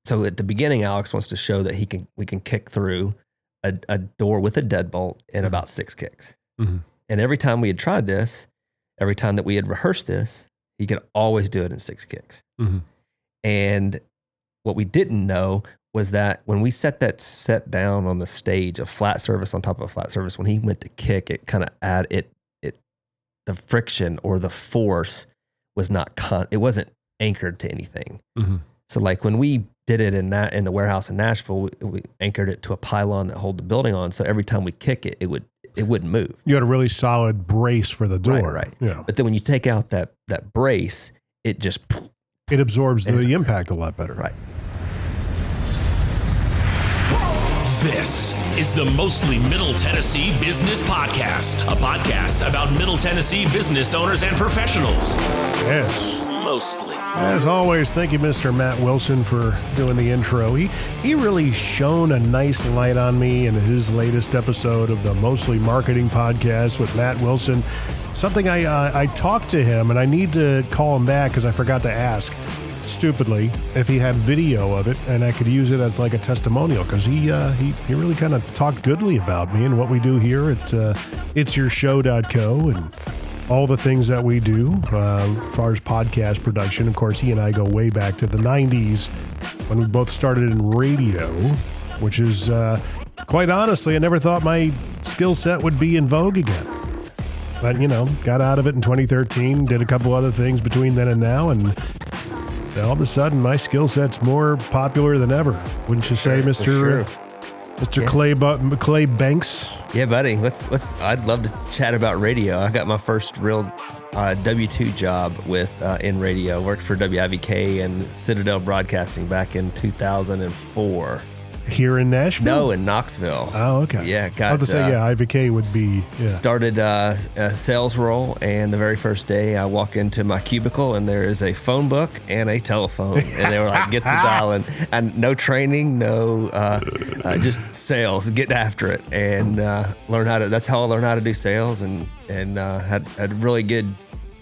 So at the beginning, Alex wants to show that we can kick through a door with a deadbolt in about 6 kicks. Mm-hmm. And every time we had tried this, every time that we had rehearsed this, he could always do it in 6 kicks. Mm-hmm. And what we didn't know was that when we set that set down on the stage, a flat surface on top of a flat surface, when he went to kick, it kind of added the friction or the force was it wasn't anchored to anything. Mm-hmm. So like when we did it in the warehouse in Nashville, we anchored it to a pylon that held the building on. So every time we kick it, it wouldn't move. You had a really solid brace for the door. Right. Yeah. But then when you take out that brace, it just... It absorbs the impact a lot better. Right. This is the Mostly Middle Tennessee Business Podcast, a podcast about Middle Tennessee business owners and professionals. Yes. Mostly. As always, thank you, Mr. Matt Wilson, for doing the intro. He really shone a nice light on me in his latest episode of the Mostly Marketing Podcast with Matt Wilson. Something I talked to him, and I need to call him back because I forgot to ask, stupidly, if he had video of it, and I could use it as like a testimonial, because he really kind of talked goodly about me and what we do here at it'syourshow.co and all the things that we do as far as podcast production. Of course, he and I go way back to the 90s when we both started in radio, which is, quite honestly, I never thought my skill set would be in vogue again. But, got out of it in 2013, did a couple other things between then and now, and all of a sudden my skill set's more popular than ever. Wouldn't you say, Mr. Clay Banks? Yeah, buddy. I'd love to chat about radio. I got my first real W-2 job in radio. Worked for WIVK and Citadel Broadcasting back in 2004. Here in Nashville? No, in Knoxville. Oh, okay. Yeah, I have to say, IVK would be... Yeah. Started a sales role, and the very first day I walk into my cubicle, and there is a phone book and a telephone. And they were like, get to dialing. And no training, no, just sales, get after it. And that's how I learned how to do sales, and had really good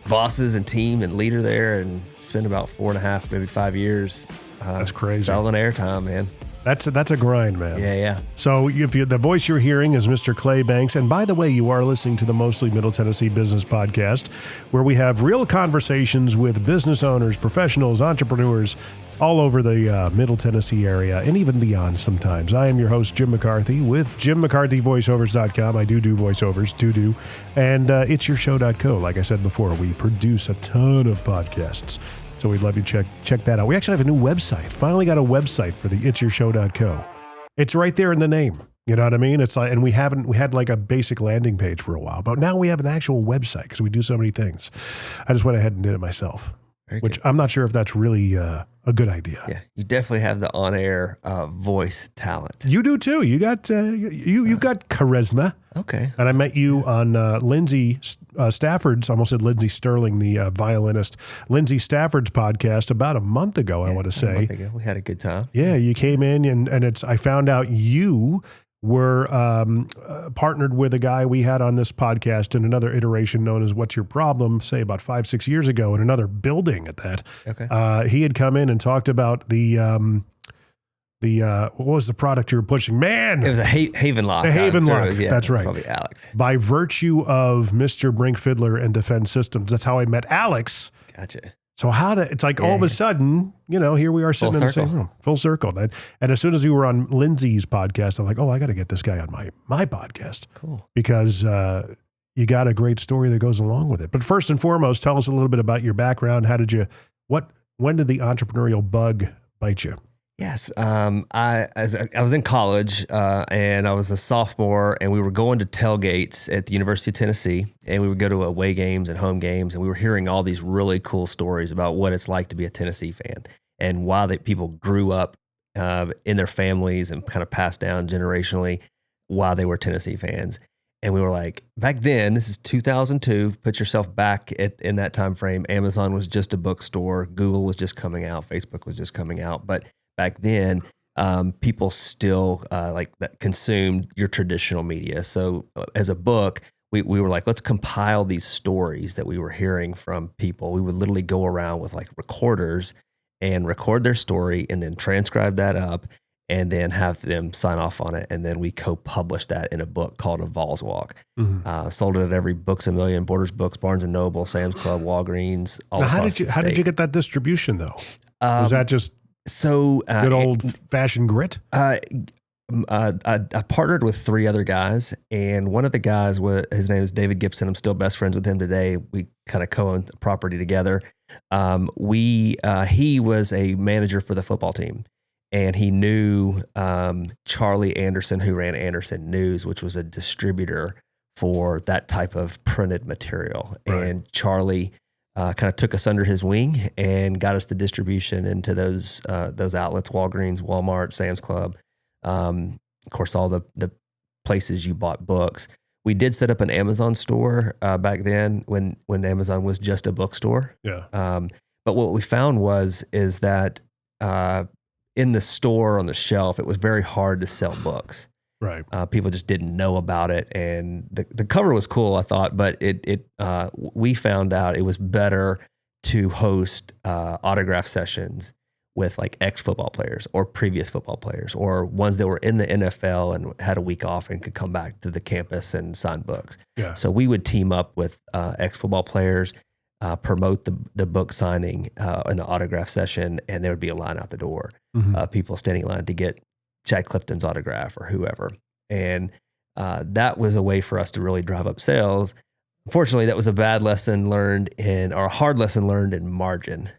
bosses and team and leader there, and spent about 4.5, maybe 5 years. That's crazy. Selling airtime, man. That's a grind, man. Yeah. So the voice you're hearing is Mr. Clay Banks. And by the way, you are listening to the Mostly Middle Tennessee Business Podcast, where we have real conversations with business owners, professionals, entrepreneurs all over the Middle Tennessee area and even beyond sometimes. I am your host, Jim McCarthy, with JimMcCarthyVoiceovers.com. I do voiceovers, and it'syourshow.co. Like I said before, we produce a ton of podcasts. So we'd love you to check that out. We actually have a new website. Finally got a website for the it'syourshow.co. It's right there in the name. You know what I mean? It's like, and we had like a basic landing page for a while, but now we have an actual website because we do so many things. I just went ahead and did it myself, which I'm not sure if that's really a good idea. Yeah, you definitely have the on-air voice talent. You do too. You got you've got charisma. Okay. And I met you on Lindsay Stafford's, I almost said Lindsay Sterling, the violinist, Lindsay Stafford's podcast about a month ago, I want to say. A month ago. We had a good time. Yeah, you came in and I found out you were partnered with a guy we had on this podcast in another iteration known as What's Your Problem, say about 5-6 years ago in another building at that. Okay. He had come in and talked about the what was the product you were pushing? Man, it was a Haven Lock. A Haven Lock. Yeah, that's right. Probably Alex. By virtue of Mr. Brink Fiddler and Defense Systems, that's how I met Alex. Gotcha. So it's like all of a sudden, here we are sitting in the same room, full circle. And as soon as you were on Lindsay's podcast, I'm like, oh, I got to get this guy on my podcast. Cool. Because you got a great story that goes along with it. But first and foremost, tell us a little bit about your background. When did the entrepreneurial bug bite you? Yes. I was in college and I was a sophomore, and we were going to tailgates at the University of Tennessee, and we would go to away games and home games, and we were hearing all these really cool stories about what it's like to be a Tennessee fan and why people grew up in their families and kind of passed down generationally why they were Tennessee fans. And we were like, back then, this is 2002, put yourself back in that time frame. Amazon was just a bookstore. Google was just coming out. Facebook was just coming out. But back then, people still that consumed your traditional media. So as a book, we were like, let's compile these stories that we were hearing from people. We would literally go around with like recorders and record their story and then transcribe that up and then have them sign off on it. And then we co-published that in a book called A Vols Walk. Sold it at every Books A Million, Borders Books, Barnes & Noble, Sam's Club, Walgreens, all now, across the how did state. you get that distribution, though? Was that just good old-fashioned grit? I partnered with 3 other guys, and one of the guys, his name is David Gibson. I'm still best friends with him today. We kind of co-owned the property together. He was a manager for the football team, and he knew Charlie Anderson, who ran Anderson News, which was a distributor for that type of printed material. Right. And Charlie kind of took us under his wing and got us the distribution into those outlets: Walgreens, Walmart, Sam's Club. Of course, all the places you bought books. We did set up an Amazon store back then when Amazon was just a bookstore. Yeah. But what we found is that in the store on the shelf, it was very hard to sell books. Right. People just didn't know about it, and the cover was cool, I thought, but we found out it was better to host autograph sessions with like ex-football players or previous football players or ones that were in the NFL and had a week off and could come back to the campus and sign books. Yeah. So we would team up with ex-football players, promote the book signing in the autograph session, and there would be a line out the door. People standing in line to get Chad Clifton's autograph or whoever. And that was a way for us to really drive up sales. Unfortunately, that was a bad lesson learned or a hard lesson learned in margin.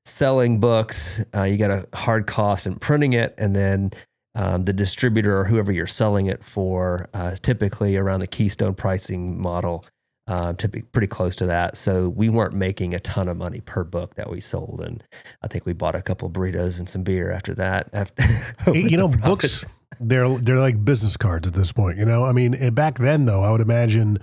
Selling books, you got a hard cost in printing it, and then the distributor or whoever you're selling it for is typically around the Keystone pricing model, to be pretty close to that. So we weren't making a ton of money per book that we sold, and I think we bought a couple of burritos and some beer after that. Books, they're like business cards at this point. I mean, back then though, I would imagine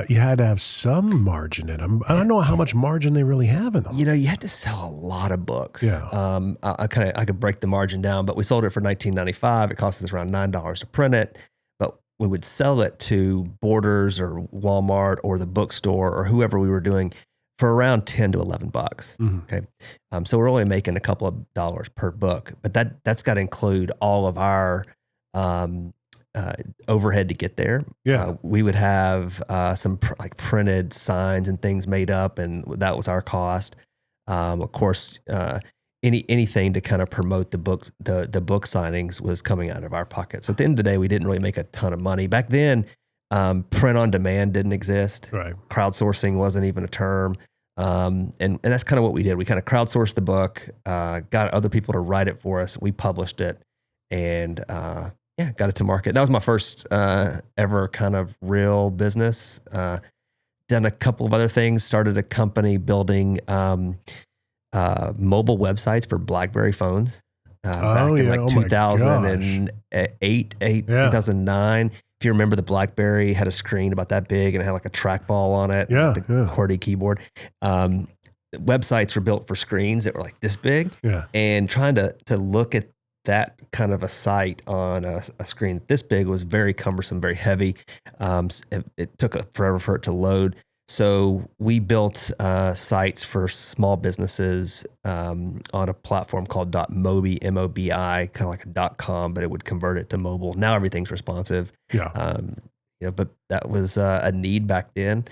you had to have some margin in them. I don't know how much margin they really have in them. You had to sell a lot of books. Yeah. I could break the margin down, but we sold it for $19.95. It cost us around $9 to print it, but we would sell it to Borders or Walmart or the bookstore or whoever we were doing for around $10 to $11. Okay. So we're only making a couple of dollars per book, but that's got to include all of our, overhead to get there. Yeah. We would have some printed signs and things made up, and that was our cost. Of course, anything to kind of promote the book signings was coming out of our pocket. So at the end of the day, we didn't really make a ton of money. Back then, print on demand didn't exist. Right. Crowdsourcing wasn't even a term. And that's kind of what we did. We kind of crowdsourced the book, got other people to write it for us. We published it, and got it to market. That was my first ever kind of real business. Done a couple of other things. Started a company building mobile websites for BlackBerry phones back in 2008, 2009. If you remember, the BlackBerry had a screen about that big and it had like a trackball on it. Yeah, the QWERTY keyboard. Websites were built for screens that were like this big. Yeah. And trying to look at that kind of a site on a screen this big was very cumbersome, very heavy. It took forever for it to load. So we built sites for small businesses on a platform called .mobi, M-O-B-I, kind of like a .com, but it would convert it to mobile. Now everything's responsive. Yeah. But that was a need back then.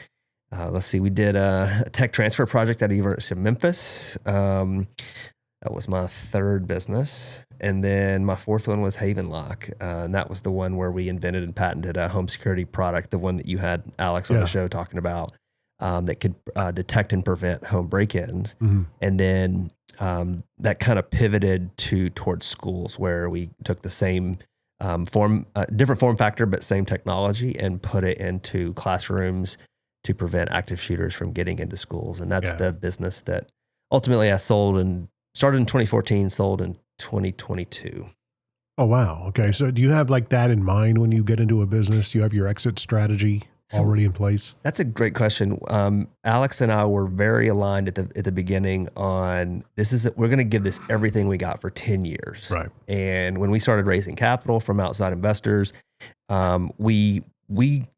Let's see, we did a tech transfer project at the University of Memphis. That was my third business. And then my fourth one was Haven Lock. And that was the one where we invented and patented a home security product, the one that you had Alex on the show talking about, that could detect and prevent home break-ins. And then that kind of pivoted towards schools, where we took the same different form factor, but same technology, and put it into classrooms to prevent active shooters from getting into schools. And that's the business that ultimately I started in 2014, sold in 2022. Oh, wow. Okay. So do you have like that in mind when you get into a business? Do you have your exit strategy already in place? That's a great question. Alex and I were very aligned at the beginning on we're going to give this everything we got for 10 years. Right. And when we started raising capital from outside investors, we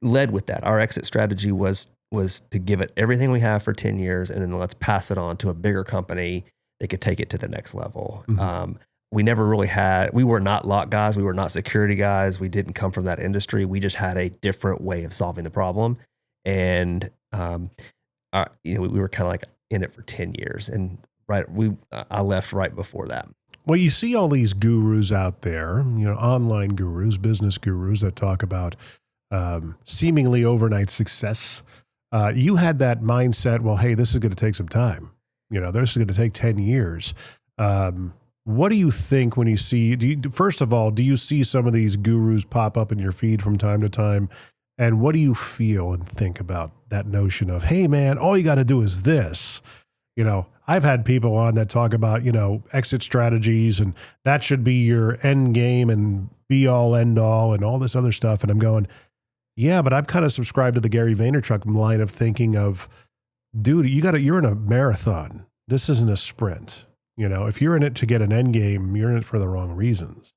led with that. Our exit strategy was was to give it everything we have for 10 years, and then let's pass it on to a bigger company that could take it to the next level. We never really we were not lock guys. We were not security guys. We didn't come from that industry. We just had a different way of solving the problem. And, we were kind of like in it for 10 years. And I left right before that. Well, you see all these gurus out there, online gurus, business gurus that talk about seemingly overnight success. You had that mindset, well, hey, this is going to take some time. This is going to take 10 years. What do you think when you see, first of all, do you see some of these gurus pop up in your feed from time to time? And what do you feel and think about that notion of, hey, man, all you got to do is this? I've had people on that talk about, exit strategies, and that should be your end game and be all end all and all this other stuff. And I'm going, yeah, but I'm kind of subscribed to the Gary Vaynerchuk line of thinking of, dude, you're in a marathon. This isn't a sprint. If you're in it to get an end game, you're in it for the wrong reasons.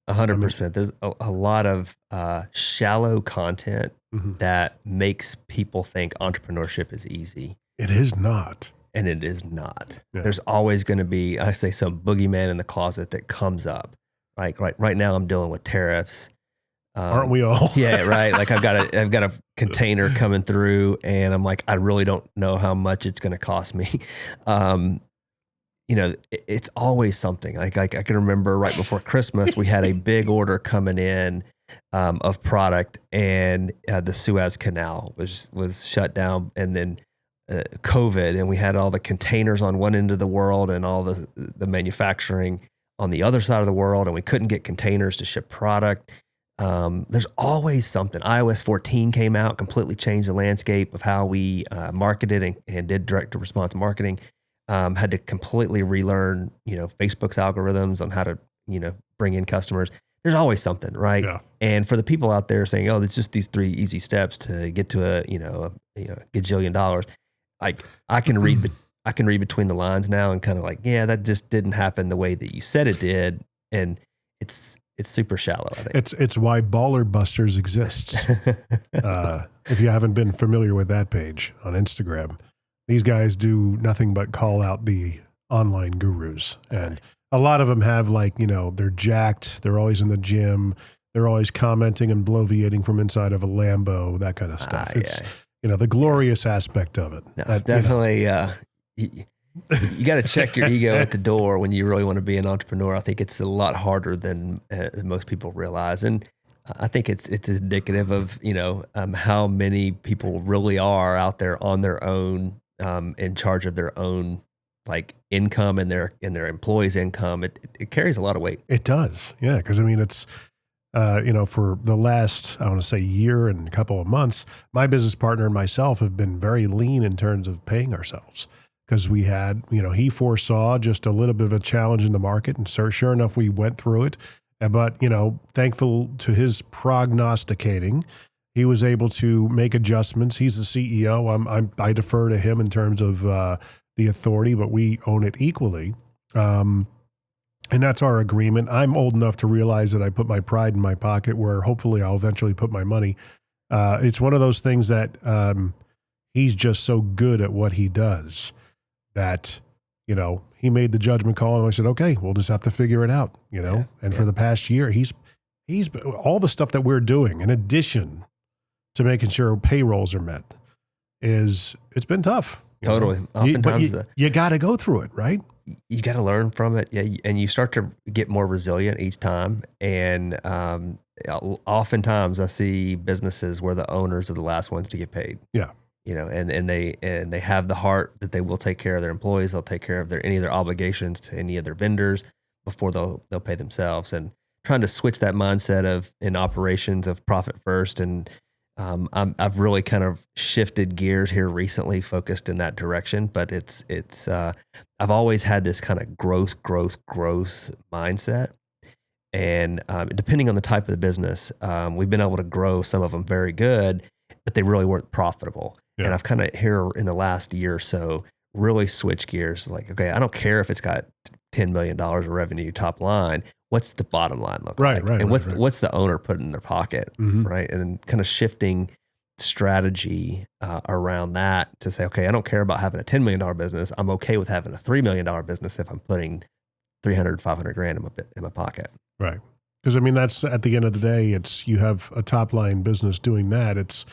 100%. There's a lot of shallow content that makes people think entrepreneurship is easy. It is not. And it is not. Yeah. There's always going to be, I say, some boogeyman in the closet that comes up. Like right now I'm dealing with tariffs. Aren't we all? Yeah, right. Like I've got a container coming through, and I'm like, I really don't know how much it's going to cost me. It's always something. Like I can remember right before Christmas, we had a big order coming in of product, and the Suez Canal was shut down, and then COVID, and we had all the containers on one end of the world and all the manufacturing on the other side of the world, and we couldn't get containers to ship product. There's always something. iOS 14 came out, completely changed the landscape of how we marketed and did direct to response marketing. Had to completely relearn, Facebook's algorithms on how to, bring in customers. There's always something, right? Yeah. And for the people out there saying, "Oh, it's just these 3 easy steps to get to a gajillion dollars," I can read between the lines now and kind of like, yeah, that just didn't happen the way that you said it did, and it's super shallow, I think. It's why Baller Busters exists. If you haven't been familiar with that page on Instagram. These guys do nothing but call out the online gurus. And a lot of them have they're jacked. They're always in the gym. They're always commenting and bloviating from inside of a Lambo, that kind of stuff. It's, the glorious aspect of it. No, definitely. You got to check your ego at the door when you really want to be an entrepreneur. I think it's a lot harder than most people realize. And I think it's indicative of, how many people really are out there on their own, in charge of their own income and their employees' income. It carries a lot of weight. It does. Yeah. Cause it's, for the last, I want to say year and a couple of months, my business partner and myself have been very lean in terms of paying ourselves. Cause we had, he foresaw just a little bit of a challenge in the market, and so sure enough, we went through it. But, thankful to his prognosticating, he was able to make adjustments. He's the CEO. I defer to him in terms of the authority, but we own it equally. And that's our agreement. I'm old enough to realize that I put my pride in my pocket, where hopefully I'll eventually put my money. It's one of those things that he's just so good at what he does that, he made the judgment call, and I said, okay, we'll just have to figure it out, for the past year, he's all the stuff that we're doing, in addition to making sure payrolls are met, it's been tough. Totally. Oftentimes you got to go through it, right? You got to learn from it. Yeah. And you start to get more resilient each time. And oftentimes I see businesses where the owners are the last ones to get paid. Yeah. And they have the heart that they will take care of their employees. They'll take care of any of their obligations to any of their vendors before they'll pay themselves. And trying to switch that mindset in operations of profit first. And I've really kind of shifted gears here recently, focused in that direction. But I've always had this kind of growth mindset. And depending on the type of the business, we've been able to grow some of them very good, but they really weren't profitable. Yeah. And I've kind of here in the last year or so really switched gears. Like, okay, I don't care if it's got $10 million of revenue top line. What's the bottom line look like? Right. And what's the owner putting in their pocket, right? And then kind of shifting strategy around that to say, okay, I don't care about having a $10 million business. I'm okay with having a $3 million business if I'm putting 300, 500 grand in my pocket. Right. Because I mean, that's at the end of the day, you have a top line business doing that. It's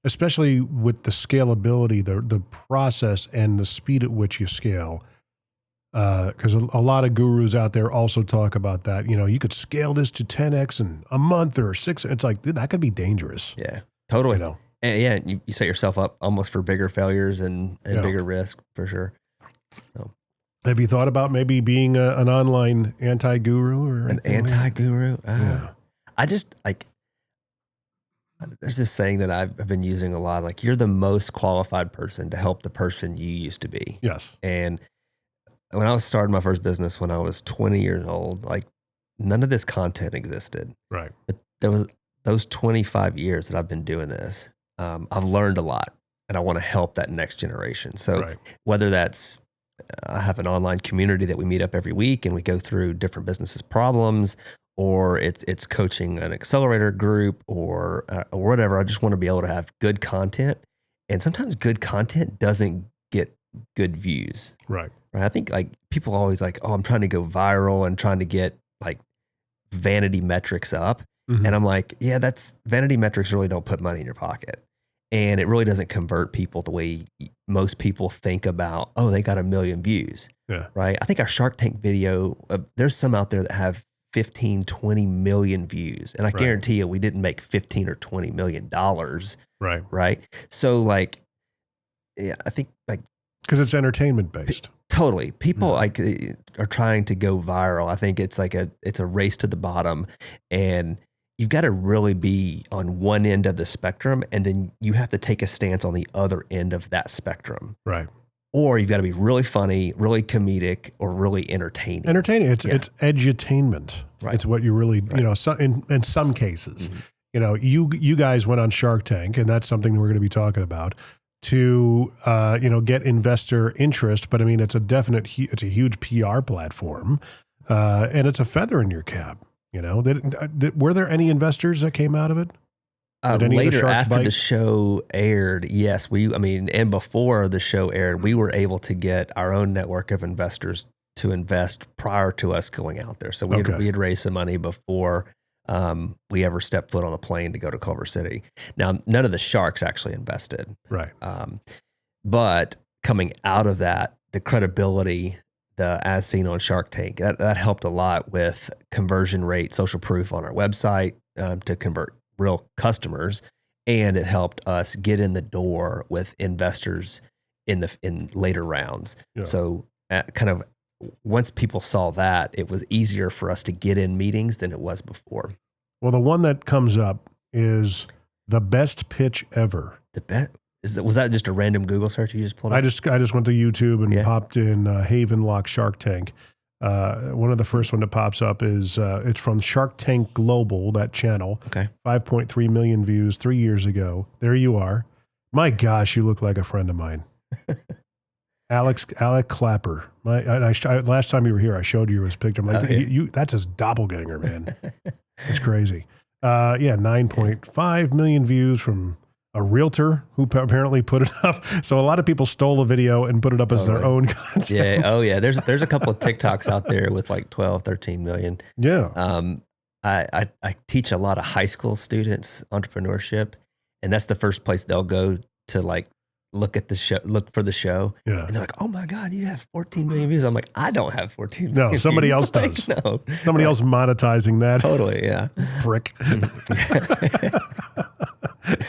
especially with the scalability, the process and the speed at which you scale. Because a lot of gurus out there also talk about that. You could scale this to 10x in a month or 6. It's like, dude, that could be dangerous. Yeah, totally. And yeah, you set yourself up almost for bigger failures and bigger risk for sure. So. Have you thought about maybe being an online anti-guru or an anti-guru? Yeah. I just there's this saying that I've been using a lot. Like, you're the most qualified person to help the person you used to be. Yes. And when I was starting my first business when I was 20 years old, like, none of this content existed. Right. But there was those 25 years that I've been doing this. I've learned a lot, and I want to help that next generation. So whether that's I have an online community that we meet up every week and we go through different businesses problems, or it's coaching an accelerator group or whatever. I just want to be able to have good content, and sometimes good content doesn't get good views. Right. I think like people always like, oh, I'm trying to go viral and trying to get like vanity metrics up. Mm-hmm. And I'm like, yeah, that's vanity metrics really don't put money in your pocket. And it really doesn't convert people the way most people think about, oh, they got 1 million views. Yeah. Right. I think our Shark Tank video, there's some out there that have 15, 20 million views. And I guarantee you, we didn't make 15 or $20 million. Right. Right. So like, yeah, I think like, because it's entertainment based. Totally. People like are trying to go viral. I think it's like it's a race to the bottom, and you've got to really be on one end of the spectrum, and then you have to take a stance on the other end of that spectrum. Right. Or you've got to be really funny, really comedic, or really entertaining. Entertaining. It's edutainment. Right. It's what you really, in some cases, you guys went on Shark Tank, and that's something we're going to be talking about to, get investor interest. But I mean, it's a huge PR platform, and it's a feather in your cap. Were there any investors that came out of it? Later after the show aired, yes, and before the show aired, we were able to get our own network of investors to invest prior to us going out there. So we had raised some money before we ever stepped foot on a plane to go to Culver City. Now, none of the sharks actually invested. Right. But coming out of that, the credibility, as seen on Shark Tank, that helped a lot with conversion rate, social proof on our website to convert real customers, and it helped us get in the door with investors in later rounds. Yeah. So kind of once people saw that, it was easier for us to get in meetings than it was before. Well, the one that comes up is the best pitch ever. The best. Was that just a random Google search you just pulled up? I just went to YouTube and popped in Haven Lock Shark Tank. One of the first one that pops up is it's from Shark Tank Global, that channel. Okay. 5.3 million views 3 years ago. There you are. My gosh, you look like a friend of mine. Alec Clapper. Last time you were here, I showed you his picture. I'm like, that's his doppelganger, man. It's crazy. 9.5 million views from a realtor who apparently put it up. So a lot of people stole the video and put it up as their own content. Yeah. Oh yeah. There's a couple of TikToks out there with like 12, 13 million. Yeah. I teach a lot of high school students entrepreneurship, and that's the first place they'll go to like look for the show. Yeah. And they're like, oh my God, you have 14 million views. I'm like, I don't have 14 million views. Somebody else does. No. Somebody else monetizing that. Totally. Yeah. Prick.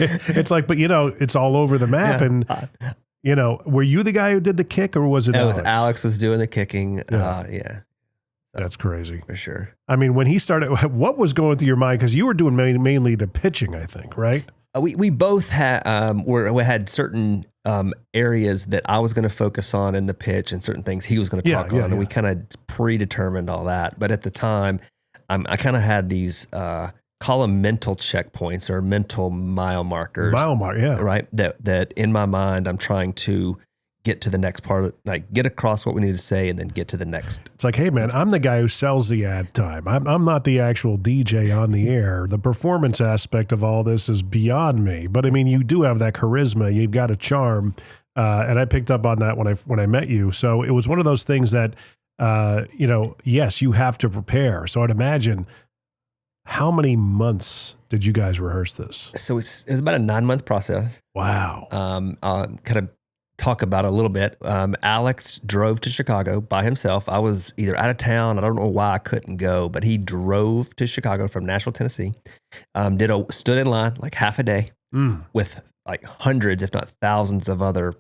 It's like, but it's all over the map. Yeah. And, were you the guy who did the kick, or was it Alex? It was Alex was doing the kicking. Yeah. So, that's crazy. For sure. I mean, when he started, what was going through your mind? Because you were doing mainly the pitching, I think, right? We both had we had certain areas that I was going to focus on in the pitch, and certain things he was going to talk on, and we kind of predetermined all that. But at the time, I kind of had these call them mental checkpoints or mental mile markers. Yeah. Right. That in my mind, I'm trying to get to the next part, like get across what we need to say and then get to the next. It's like, hey man, I'm the guy who sells the ad time. I'm not the actual DJ on the air. The performance aspect of all this is beyond me. But I mean, you do have that charisma. You've got a charm. And I picked up on that when I met you. So it was one of those things that, yes, you have to prepare. So I'd imagine, how many months did you guys rehearse this? So it was about a 9-month process. Wow. Kind of talk about it a little bit. Alex drove to Chicago by himself. I was either out of town. I don't know why I couldn't go, but he drove to Chicago from Nashville, Tennessee. Stood in line like half a day with like hundreds, if not thousands of other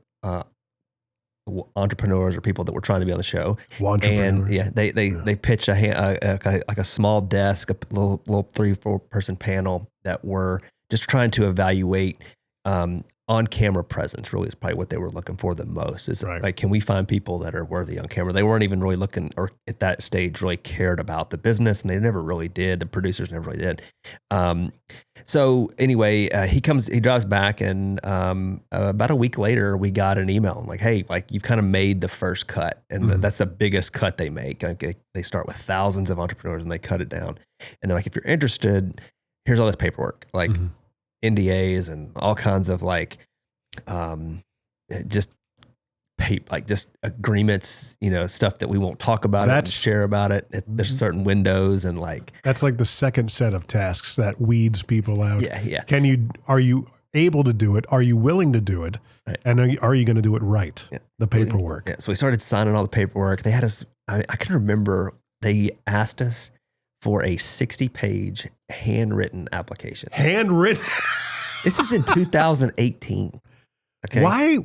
entrepreneurs or people that were trying to be on the show. And yeah, they pitch like a small desk, a little 3-4 person panel that were just trying to evaluate on-camera presence. Really is probably what they were looking for the most. Is like, can we find people that are worthy on camera? They weren't even really looking, or at that stage really cared about the business, and they never really did. The producers never really did. So anyway, he drives back, and about a week later, we got an email like, hey, like you've kind of made the first cut, and that's the biggest cut they make. Like, they start with thousands of entrepreneurs and they cut it down, and they're like, if you're interested, here's all this paperwork, like NDAs and all kinds of like, just agreements, stuff that we won't talk about and share about it. There's certain windows and like. That's like the second set of tasks that weeds people out. Yeah. Are you able to do it? Are you willing to do it? Right. And are you going to do it right? Yeah. The paperwork. So we started signing all the paperwork. They had us, I can remember they asked us for a 60-page handwritten application. Handwritten? This is in 2018. Okay. Why?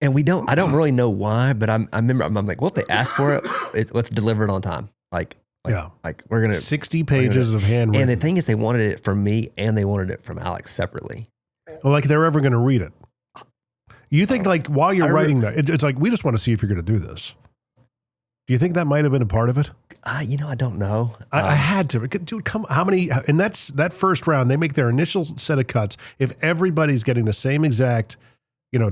And I don't really know why, but I remember, I'm like, well, if they ask for it, let's deliver it on time. Like we're going to 60 pages of handwritten. And the thing is, they wanted it from me and they wanted it from Alex separately. Well, like they're ever going to read it. You think like while you're writing that, it's like, we just want to see if you're going to do this. Do you think that might've been a part of it? I don't know. I had to. Dude, how many, and that's that first round, they make their initial set of cuts. If everybody's getting the same exact,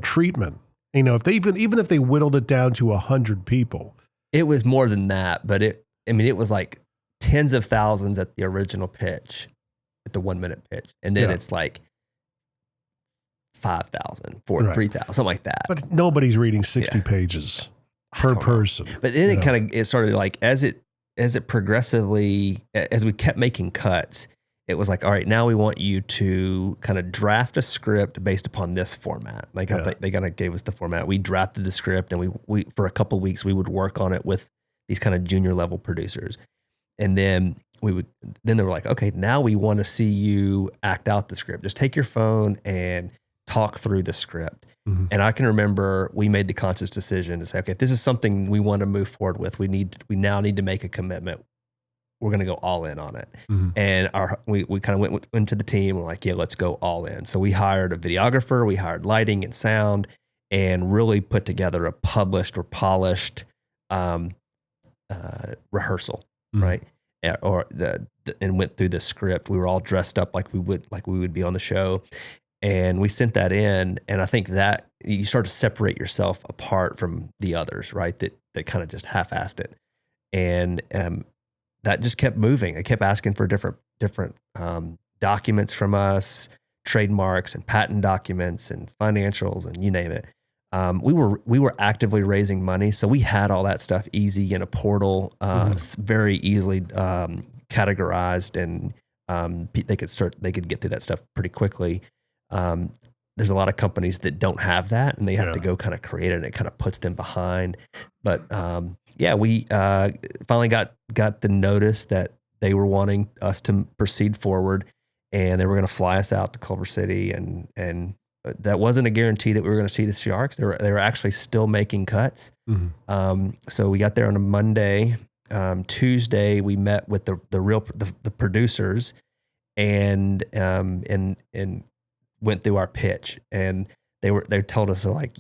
treatment, if they even if they whittled it down to 100 people. It was more than that, but it was like tens of thousands at the original pitch, at the 1-minute pitch. And then it's like 5,000, 3,000, something like that. But nobody's reading 60 pages per person. But then it started like, as it progressively, as we kept making cuts, it was like, all right, now we want you to kind of draft a script based upon this format. Like they kind of gave us the format. We drafted the script, and we for a couple of weeks we would work on it with these kind of junior level producers, and then they were like, okay, now we want to see you act out the script. Just take your phone and talk through the script. Mm-hmm. And I can remember we made the conscious decision to say, okay, if this is something we want to move forward with, we now need to make a commitment. We're going to go all in on it. Mm-hmm. And we kind of went to the team. We're like, yeah, let's go all in. So we hired a videographer, we hired lighting and sound, and really put together a published or polished rehearsal, mm-hmm. right? And went through the script. We were all dressed up like we would be on the show. And we sent that in, and I think that you start to separate yourself apart from the others, right? That kind of just half-assed it. And that just kept moving. It kept asking for different documents from us, trademarks and patent documents and financials and you name it. We were actively raising money, so we had all that stuff easy in a portal, very easily categorized, and they could get through that stuff pretty quickly. There's a lot of companies that don't have that, and they have to go kind of create it, and it kind of puts them behind. But we finally got the notice that they were wanting us to proceed forward, and they were going to fly us out to Culver City, and that wasn't a guarantee that we were going to see the Sharks. They were actually still making cuts. Mm-hmm. So we got there on a Monday. Tuesday we met with the producers, and went through our pitch, and they told us, they're like,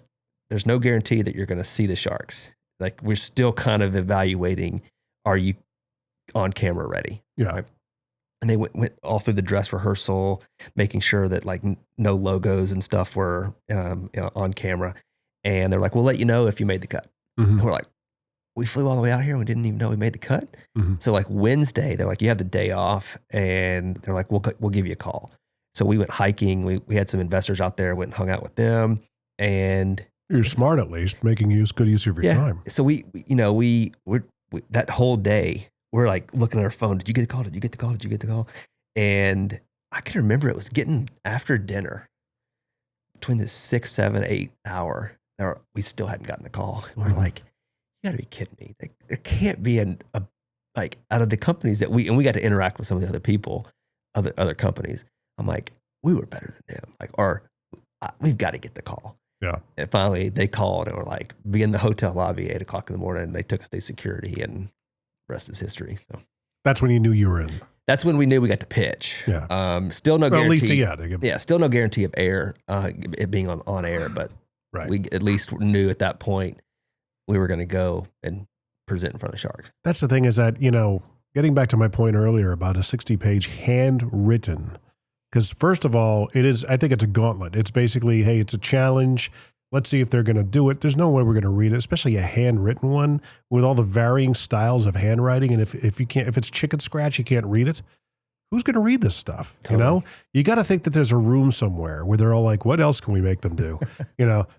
there's no guarantee that you're going to see the Sharks. Like, we're still kind of evaluating, are you on camera ready? Yeah. Right? And they went all through the dress rehearsal, making sure that like no logos and stuff were on camera. And they're like, we'll let you know if you made the cut. And we're like, we flew all the way out here and we didn't even know we made the cut. So like Wednesday, they're like, you have the day off, and they're like, we'll give you a call. So we went hiking. We had some investors out there, went and hung out with them, and you're smart, at least making good use of your time. So we that whole day we're like looking at our phone. Did you get the call? Did you get the call? Did you get the call? And I can remember it was getting after dinner, between the 6, 7, 8 hour. We still hadn't gotten the call. And we're like, you gotta be kidding me. There can't be like out of the companies that we got to interact with some of the other people, other companies. I'm like, we were better than them. Like, we've got to get the call. Yeah. And finally they called and were like, be in the hotel lobby at 8:00 in the morning. And they took us to security, and the rest is history. So that's when you knew you were in. That's when we knew we got to pitch. Yeah. Still no guarantee. At least, still no guarantee of air, it being on air, but we at least knew at that point we were going to go and present in front of the Sharks. That's the thing, is that, getting back to my point earlier about a 60-page handwritten, because first of all, I think it's a gauntlet. It's basically, hey, it's a challenge. Let's see if they're going to do it. There's no way we're going to read it, especially a handwritten one with all the varying styles of handwriting. And if it's chicken scratch, you can't read it. Who's going to read this stuff? Totally. You got to think that there's a room somewhere where they're all like, what else can we make them do?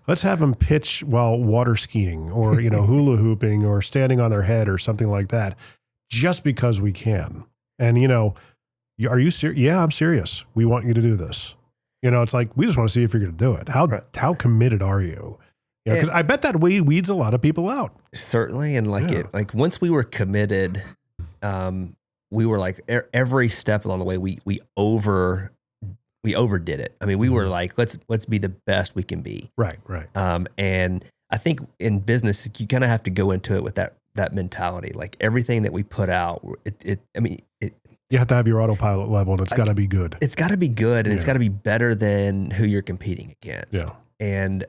Let's have them pitch while water skiing or, hula hooping or standing on their head or something like that, just because we can. And, are you serious? Yeah, I'm serious. We want you to do this. It's like, we just want to see if you're going to do it. How committed are you? Because I bet that weeds a lot of people out. Certainly. And once we were committed, we were like every step along the way, we overdid it. I mean, we were like, let's be the best we can be. Right. And I think in business, you kind of have to go into it with that mentality. Like everything that we put out, you have to have your autopilot level, and it's got to be good. It's got to be good, and it's got to be better than who you're competing against. Yeah. And,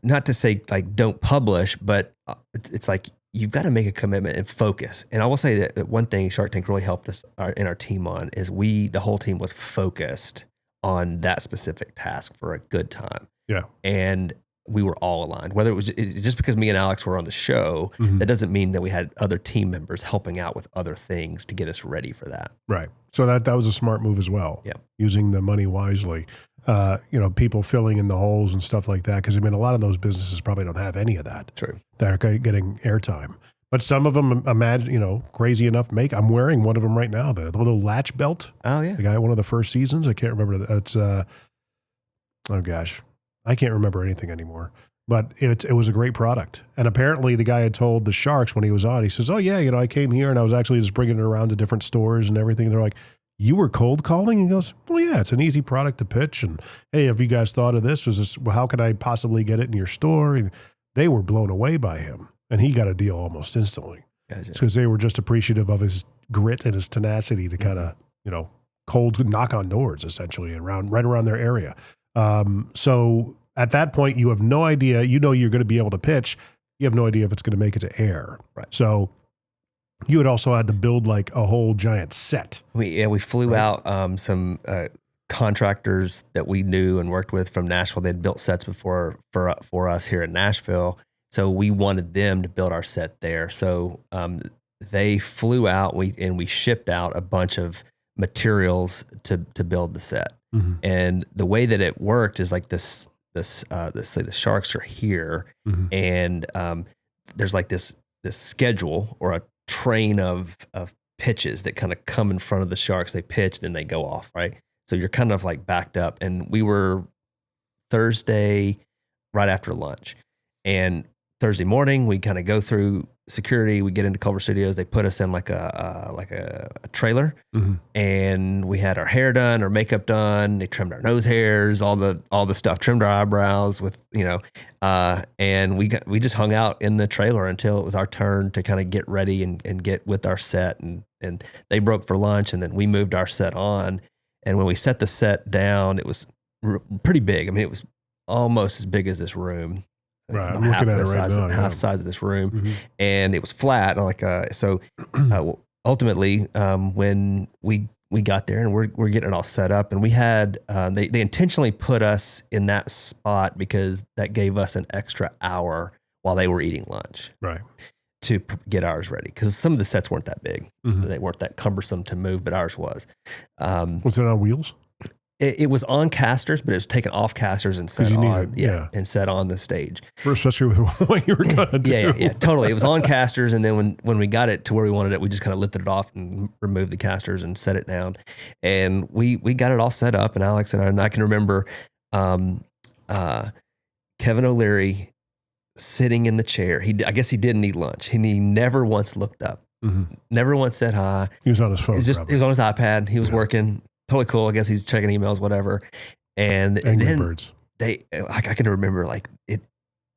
not to say like don't publish, but it's like you've got to make a commitment and focus. And I will say that one thing Shark Tank really helped us in our team on is the whole team was focused on that specific task for a good time. Yeah. And we were all aligned. Whether it was just because me and Alex were on the show, that doesn't mean that we had other team members helping out with other things to get us ready for that. Right. So that was a smart move as well. Yeah. Using the money wisely. People filling in the holes and stuff like that. Because a lot of those businesses probably don't have any of that. True. That are getting airtime. But some of them, imagine, crazy enough, I'm wearing one of them right now, the little latch belt. Oh yeah. The guy, one of the first seasons. I can't remember. It's oh gosh, I can't remember anything anymore. But it was a great product. And apparently the guy had told the Sharks when he was on, he says, oh yeah, I came here and I was actually just bringing it around to different stores and everything. And they're like, you were cold calling? He goes, well, yeah, it's an easy product to pitch. And hey, have you guys thought of this? How can I possibly get it in your store? And they were blown away by him. And he got a deal almost instantly. Gotcha. Because they were just appreciative of his grit and his tenacity to kind of, cold knock on doors essentially right around their area. So at that point, you have no idea. You're going to be able to pitch. You have no idea if it's going to make it to air. Right. So you had also had to build like a whole giant set. We flew out some contractors that we knew and worked with from Nashville. They'd built sets before for us here in Nashville. So we wanted them to build our set there. So they flew out. We shipped out a bunch of materials to build the set. Mm-hmm. And the way that it worked is like this. Say the Sharks are here, and there's like this schedule or a train of pitches that kind of come in front of the Sharks. They pitch, then they go off, right? So you're kind of like backed up. And we were Thursday right after lunch, and Thursday morning we kind of go through security. We get into Culver Studios. They put us in like a trailer, and we had our hair done, our makeup done. They trimmed our nose hairs, all the stuff, trimmed our eyebrows with, and we just hung out in the trailer until it was our turn to kind of get ready and get with our set. And they broke for lunch, and then we moved our set on. And when we set the set down, it was pretty big. I mean, it was almost as big as this room. Right, I'm looking at it right now. Half size of this room, and it was flat. Ultimately, when we we got there and we're getting it all set up, and we had they intentionally put us in that spot because that gave us an extra hour while they were eating lunch, right, to get ours ready, because some of the sets weren't that big. Mm-hmm. They weren't that cumbersome to move, but ours was. Was it on wheels? It was on casters, but it was taken off casters and set on, and set on the stage. Especially with what you were going to do. Yeah, totally. It was on casters, and then when we got it to where we wanted it, we just kind of lifted it off and removed the casters and set it down, and we got it all set up. And Alex and I can remember Kevin O'Leary sitting in the chair. I guess he didn't eat lunch. He never once looked up, never once said hi. He was on his phone. He was on his iPad. He was working. Totally cool. I guess he's checking emails, whatever. And then Birds. I can remember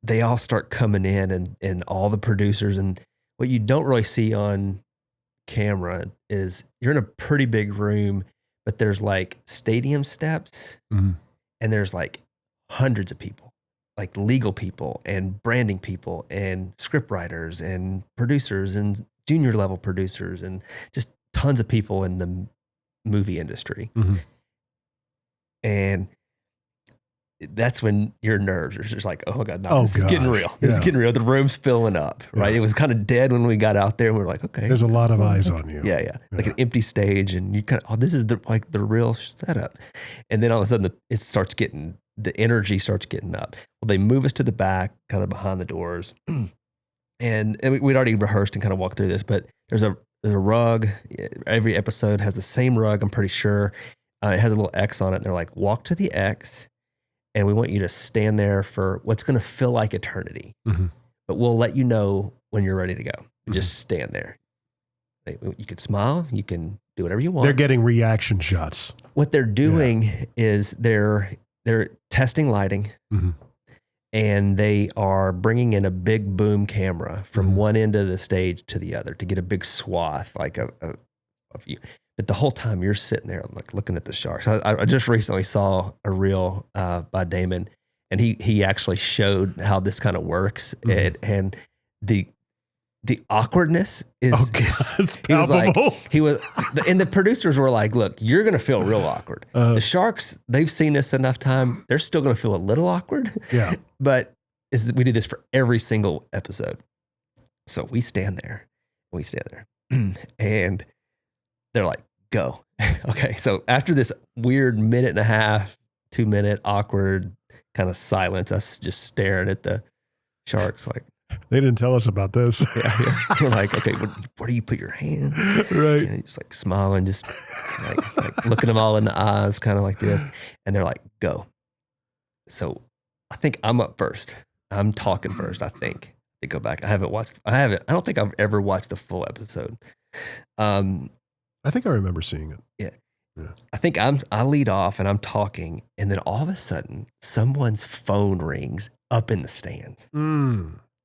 they all start coming in and all the producers, and what you don't really see on camera is you're in a pretty big room, but there's like stadium steps and there's like hundreds of people, like legal people and branding people and script writers and producers and junior level producers and just tons of people in the movie industry. And that's when your nerves are just like, oh my God, this is getting real. This is getting real. The room's filling up, right? It was kind of dead when we got out there, and we were like, okay. There's a lot of eyes on you. Yeah. Like an empty stage, and you kind of, this is the real setup. And then all of a sudden the energy starts getting up. Well, they move us to the back, kind of behind the doors. And we'd already rehearsed and kind of walked through this, but there's a rug. Every episode has the same rug, I'm pretty sure. It has a little X on it. And they're like, walk to the X, and we want you to stand there for what's going to feel like eternity. But we'll let you know when you're ready to go. Just stand there. You can smile. You can do whatever you want. They're getting reaction shots. What they're doing is they're testing lighting. And they are bringing in a big boom camera from one end of the stage to the other to get a big swath like of you. But the whole time you're sitting there like looking at the sharks. I just recently saw a reel by Damon, and he actually showed how this kind of works, and the awkwardness is it's palpable. And the producers were like, look, you're going to feel real awkward. The sharks, they've seen this enough time. They're still going to feel a little awkward. Yeah. But we do this for every single episode. So we stand there, and they're like, go. Okay. So after this weird 1.5, 2 minute awkward kind of silence, us just staring at the sharks like, they didn't tell us about this. Yeah. We're like, okay, where do you put your hand? Right. And just like smiling, just like looking them all in the eyes, kind of like this. And they're like, go. So I think I'm up first. I'm talking first, I think. They go back. I don't think I've ever watched the full episode. I think I remember seeing it. Yeah. I think I lead off and I'm talking, and then all of a sudden someone's phone rings up in the stands.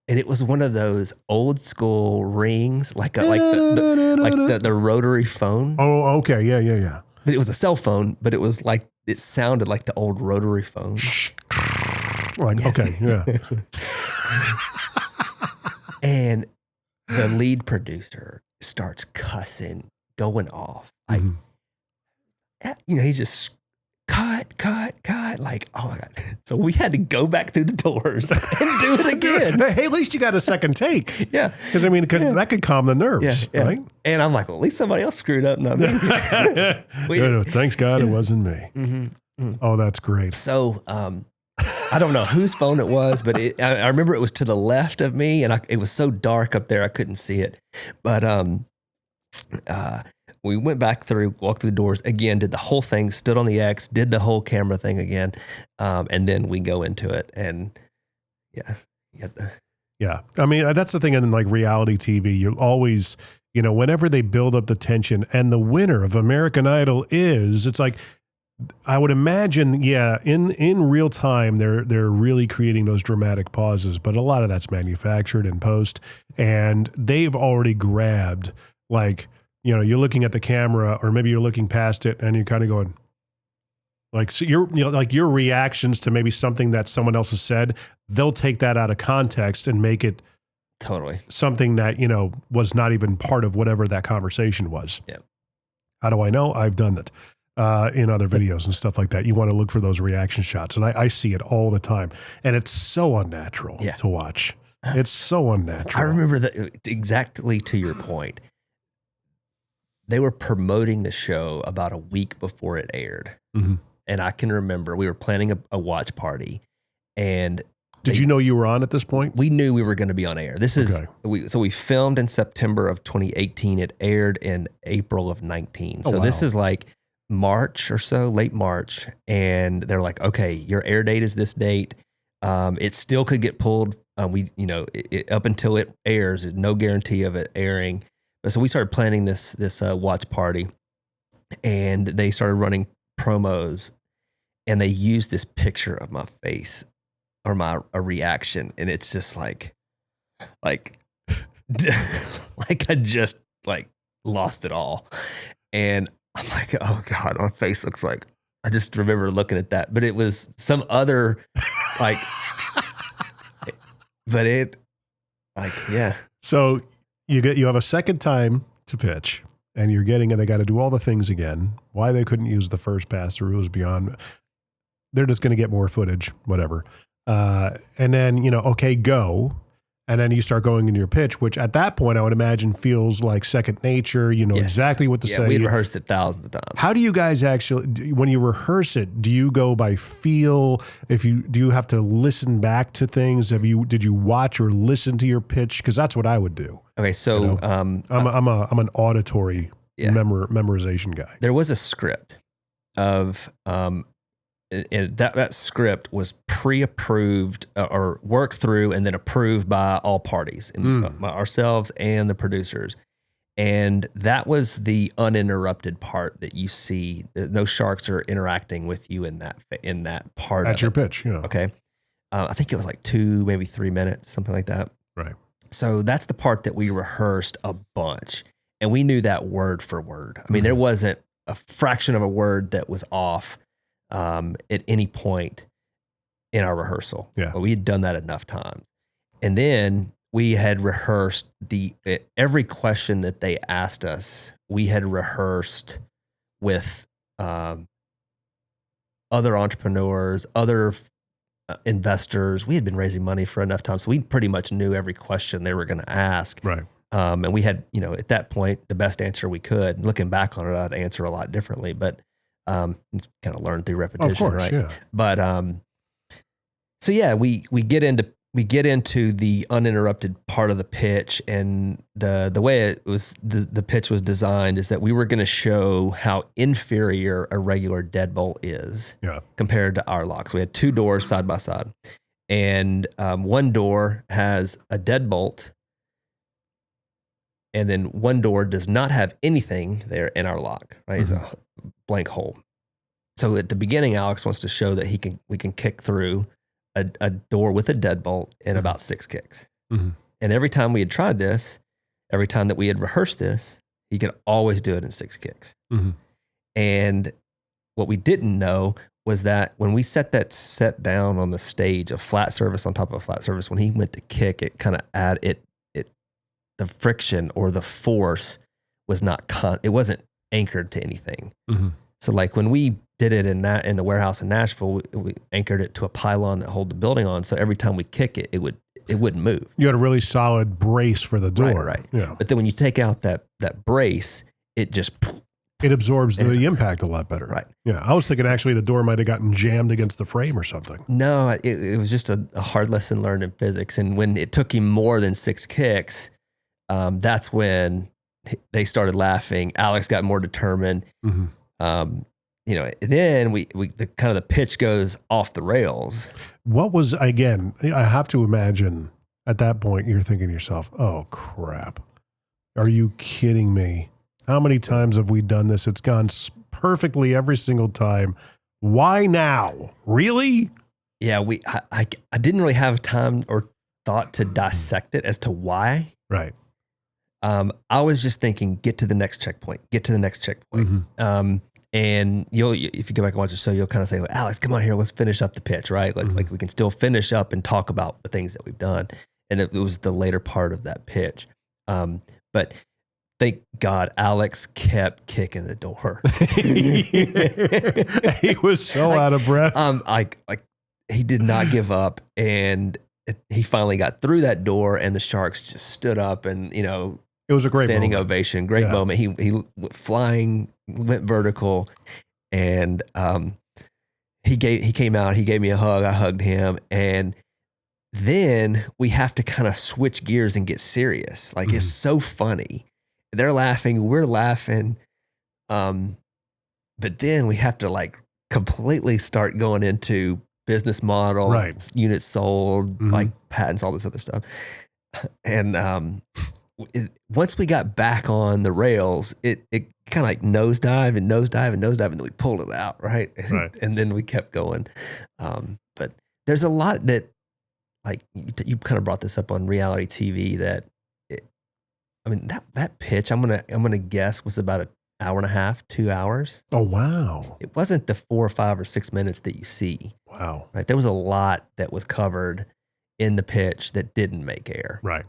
And it was one of those old school rings, like the rotary phone. Oh, okay. Yeah. But it was a cell phone, but it was like, it sounded like the old rotary phone. Like, okay, yeah. And the lead producer starts cussing, going off. Like, he's just cut. Like, oh my God. So we had to go back through the doors and do it again. Hey, at least you got a second take. Yeah. Because, that could calm the nerves, right? And I'm like, well, at least somebody else screwed up, not me. Thanks God it wasn't me. Oh, that's great. So, I don't know whose phone it was, but I remember it was to the left of me, and it was so dark up there I couldn't see it. But we went back through, walked through the doors again, did the whole thing, stood on the X, did the whole camera thing again, and then we go into it, and yeah. I mean, that's the thing in like reality TV. You always, whenever they build up the tension, and the winner of American Idol it's like, I would imagine, in real time, they're really creating those dramatic pauses, but a lot of that's manufactured in post, and they've already grabbed, like, you're looking at the camera, or maybe you're looking past it, and you're kind of going, like, so like your reactions to maybe something that someone else has said, they'll take that out of context and make it totally something that was not even part of whatever that conversation was. Yeah. How do I know? I've done it in other videos and stuff like that. You want to look for those reaction shots. And I see it all the time. And it's so unnatural to watch. It's so unnatural. I remember that exactly to your point. They were promoting the show about a week before it aired. Mm-hmm. And I can remember we were planning a watch party. And did you know you were on at this point? We knew we were going to be on air. So we filmed in September of 2018. It aired in April of 19. So this is like March or so, late March. And they're like, okay, your air date is this date. It still could get pulled. Up until it airs, no guarantee of it airing. But so we started planning this watch party, and they started running promos, and they used this picture of my face or a reaction, and it's just like I just like lost it all, and I'm like, oh God, my face looks like. I just remember looking at that, but it was some other like. But So you have a second time to pitch, and they got to do all the things again. Why they couldn't use the first pass through is beyond. They're just going to get more footage, whatever. And then okay, go. And then you start going into your pitch, which at that point I would imagine feels like second nature. You know exactly what to say. We rehearsed it thousands of times. How do you guys actually, when you rehearse it, do you go by feel? Do you have to listen back to things? Did you watch or listen to your pitch? Because that's what I would do. Okay, so I'm an auditory memorization guy. There was a script of and that script was pre-approved or worked through and then approved by all parties, ourselves and the producers. And that was the uninterrupted part that you see. No sharks are interacting with you in that part. That's your pitch, yeah. Okay. I think it was like 2, maybe 3 minutes, something like that. Right. So that's the part that we rehearsed a bunch, and we knew that word for word. I mean, there wasn't a fraction of a word that was off at any point in our rehearsal. Yeah. But we had done that enough times. And then we had rehearsed every question that they asked us, we had rehearsed with other entrepreneurs, other investors. We had been raising money for enough time, so we pretty much knew every question they were going to ask. Right. And we had, at that point, the best answer we could. Looking back on it, I'd answer a lot differently, but kind of learned through repetition, of course, right? Yeah. But so yeah, we get into the uninterrupted part of the pitch, and the way it was the pitch was designed is that we were going to show how inferior a regular deadbolt is compared to our locks. We had 2 doors side by side, and one door has a deadbolt, and then one door does not have anything there in our lock. Right, it's a blank hole. So at the beginning, Alex wants to show that we can kick through a door with a deadbolt in about 6 kicks. Mm-hmm. And every time we had tried this, every time that we had rehearsed this, he could always do it in 6 kicks. Mm-hmm. And what we didn't know was that when we set down on the stage, a flat surface on top of a flat surface, when he went to kick, it kind of the friction or the force was it wasn't anchored to anything. Mm-hmm. So like when we did it in the warehouse in Nashville, we anchored it to a pylon that held the building on. So every time we kick it, it wouldn't move. You had a really solid brace for the door. Right. Yeah. But then when you take out that brace, it just... It absorbs the impact a lot better. Right. Yeah. I was thinking actually the door might have gotten jammed against the frame or something. No, it was just a hard lesson learned in physics. And when it took him more than 6 kicks, that's when they started laughing. Alex got more determined. Mm-hmm. Then the pitch goes off the rails. What was, again, I have to imagine at that point you're thinking to yourself, oh crap, are you kidding me? How many times have we done this? It's gone perfectly every single time. Why now? Really? Yeah, I didn't really have time or thought to dissect it as to why. Right. I was just thinking, get to the next checkpoint. Mm-hmm. And if you go back and watch the show, you'll kind of say, well, Alex, come on here, let's finish up the pitch, right? Like we can still finish up and talk about the things that we've done. And it was the later part of that pitch. But thank God Alex kept kicking the door. He was so out of breath. Like he did not give up, and he finally got through that door, and the Sharks just stood up, and it was a great standing moment. ovation, great moment. He went flying, went vertical, and he came out, he gave me a hug, I hugged him, and then we have to kind of switch gears and get serious. Like it's so funny. They're laughing, we're laughing. But then we have to like completely start going into business model, units sold, like patents, all this other stuff. And once we got back on the rails, it kind of like nosedive, and then we pulled it out, right? And then we kept going. But there's a lot that, like you kind of brought this up on reality TV, that that pitch I'm gonna guess was about an hour and a half, 2 hours. Oh wow! It wasn't the 4 or 5 or 6 minutes that you see. Wow! Right, there was a lot that was covered in the pitch that didn't make air. Right.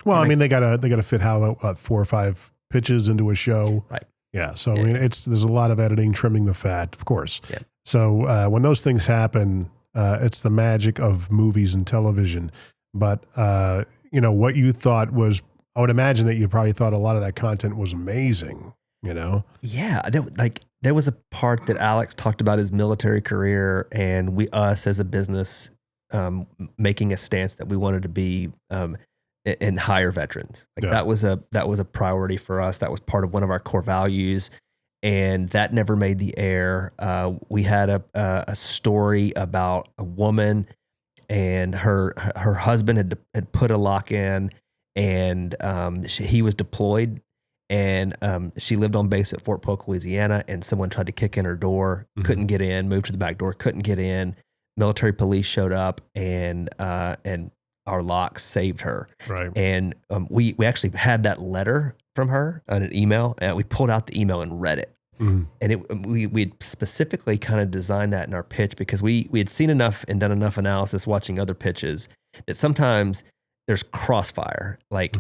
Well, they gotta fit how 4 or 5 pitches into a show. Right. Yeah. So there's a lot of editing, trimming the fat, of course. Yeah. So when those things happen, it's the magic of movies and television. But what you thought was, I would imagine that you probably thought a lot of that content was amazing. Yeah. There was a part that Alex talked about his military career, and us as a business making a stance that we wanted to be and hire veterans. That was a priority for us. That was part of one of our core values, and that never made the air. We had a story about a woman, and her husband had put a lock in, and he was deployed, and she lived on base at Fort Polk, Louisiana, and someone tried to kick in her door, couldn't get in, moved to the back door, couldn't get in. Military police showed up, and our locks saved her. Right. And we actually had that letter from her on an email, and we pulled out the email and read it. And we specifically kind of designed that in our pitch because we had seen enough and done enough analysis watching other pitches that sometimes there's crossfire. Like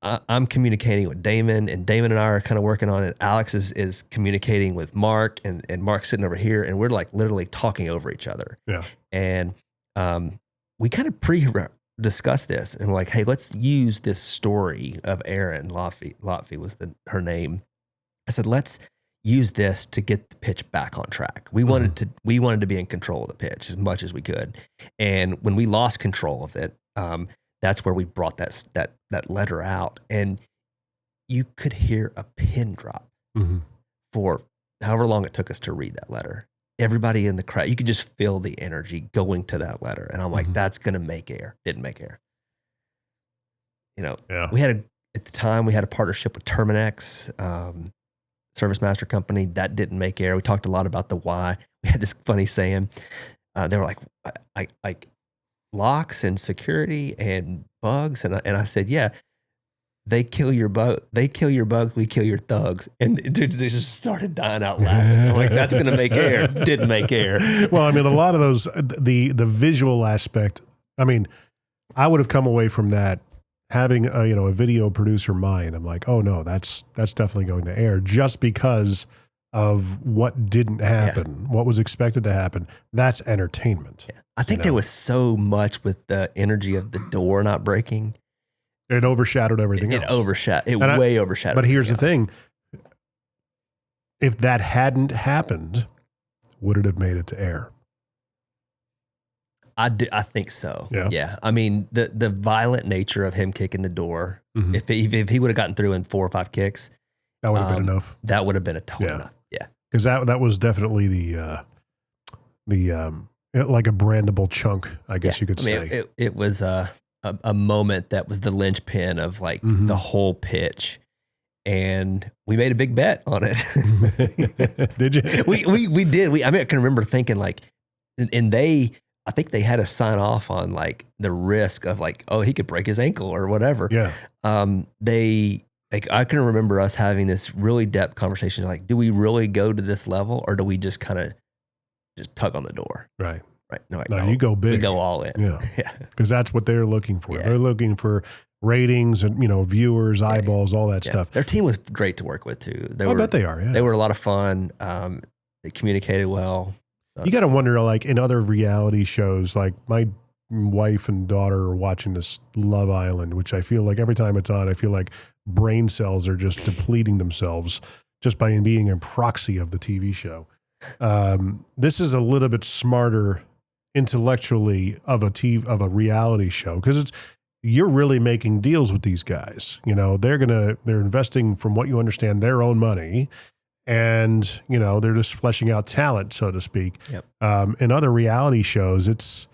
I'm communicating with Damon, and Damon and I are kind of working on it. Alex is communicating with Mark, and Mark's sitting over here, and we're like literally talking over each other. Yeah. And we kind of discussed this, and we're like, hey, let's use this story of Erin Lotfi was her name. I said, let's use this to get the pitch back on track. We wanted to be in control of the pitch as much as we could. And when we lost control of it, that's where we brought that letter out, and you could hear a pin drop for however long it took us to read that letter. Everybody in the crowd, you could just feel the energy going to that letter. And I'm like, that's going to make air. Didn't make air. We at the time, we had a partnership with Terminex, Service Master Company. That didn't make air. We talked a lot about the why. We had this funny saying. They were like locks and security and bugs. And I said, yeah, they kill your bugs, we kill your thugs. And they just started dying out laughing. I'm like, that's going to make air. Didn't make air. Well, a lot of those, the visual aspect, I would have come away from that having a video producer mind. I'm like, oh no, that's definitely going to air, just because of what didn't happen, what was expected to happen. That's entertainment. Yeah. I think there was so much with the energy of the door not breaking. It overshadowed everything else. It way overshadowed. But here's the thing. If that hadn't happened, would it have made it to air? I think so. Yeah. The violent nature of him kicking the door, if he would have gotten through in 4 or 5 kicks, that would have been enough. That would have been enough. Yeah. Because that was definitely the like a brandable chunk, I guess you could say. It was a moment that was the linchpin of like the whole pitch, and we made a big bet on it. Did you? We did. I can remember thinking like, and I think they had to sign off on like the risk of like, oh, he could break his ankle or whatever. Yeah. I can remember us having this really depth conversation. Like, do we really go to this level, or do we just kind of just tug on the door? Right. Right. No, you go big. We go all in. Yeah. Yeah. Because that's what they're looking for. Yeah. They're looking for ratings and, viewers, eyeballs, all that stuff. Their team was great to work with too. I bet they are. Yeah. They were a lot of fun. They communicated well. You got to wonder, like in other reality shows, like my wife and daughter are watching this Love Island, which I feel like every time it's on, I feel like brain cells are just depleting themselves just by being a proxy of the TV show. This is a little bit smarter intellectually of a reality show, because you're really making deals with these guys. They're investing, from what you understand, their own money, and they're just fleshing out talent, so to speak. Yep. In other reality shows, it's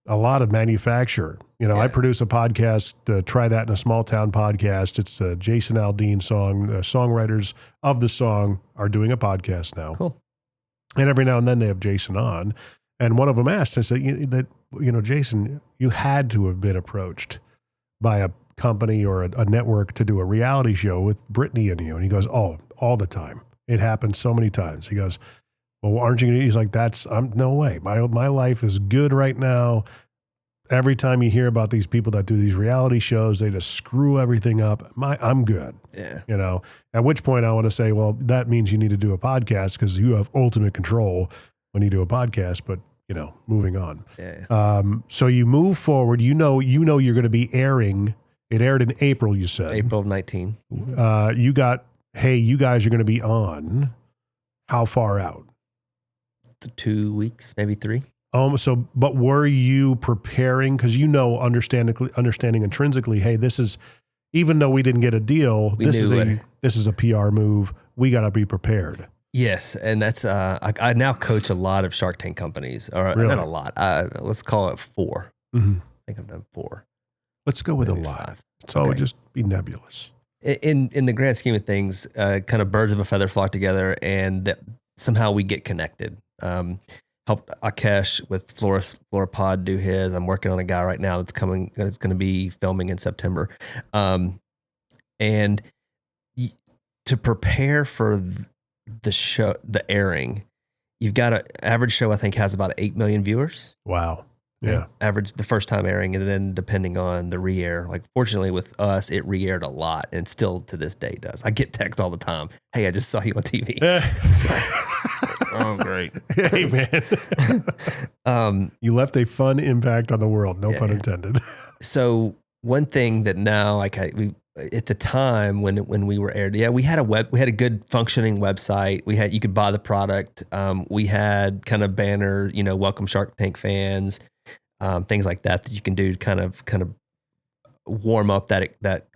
a lot of manufacture. I produce a podcast, Try That in a Small Town podcast. It's the Jason Aldean song. The songwriters of the song are doing a podcast now. Cool. And every now and then they have Jason on. And one of them asked, I said, Jason, you had to have been approached by a company or a network to do a reality show with Britney and you. And he goes, oh, all the time. It happens so many times. He goes, well, aren't you going to? He's like, no way. My life is good right now. Every time you hear about these people that do these reality shows, they just screw everything up. I'm good. Yeah. At which point I want to say, well, that means you need to do a podcast, because you have ultimate control when you do a podcast. But, moving on. Yeah. So you move forward, you're going to be airing. It aired in April, you said. April of 19. You got, hey, you guys are going to be on. How far out? 2 weeks, maybe 3. But were you preparing? Because understanding intrinsically, hey, this is, even though we didn't get a deal, this is a PR move. We got to be prepared. Yes, and that's I now coach a lot of Shark Tank companies, or Really? not a lot. Let's call it 4. Mm-hmm. I think I've done 4. Let's go with Maybe a lot. 5. So Okay. just be nebulous. In the grand scheme of things, kind of birds of a feather flock together, and somehow we get connected. Helped Akesh with Florapod do his. I'm working on a guy right now that's going to be filming in September. And to prepare for the show, the airing, you've got an average show, I think, has about 8 million viewers. Wow. Yeah. Average the first time airing, and then depending on the re-air. Like, fortunately with us, it re-aired a lot, and still to this day does. I get texts all the time. Hey, I just saw you on TV. Oh, great. Hey, man. You left a fun impact on the world. No pun intended. So one thing that now, like at the time when we were aired, we had a good functioning website. You could buy the product. We had kind of banner, welcome Shark Tank fans, things like that you can do to kind of warm up that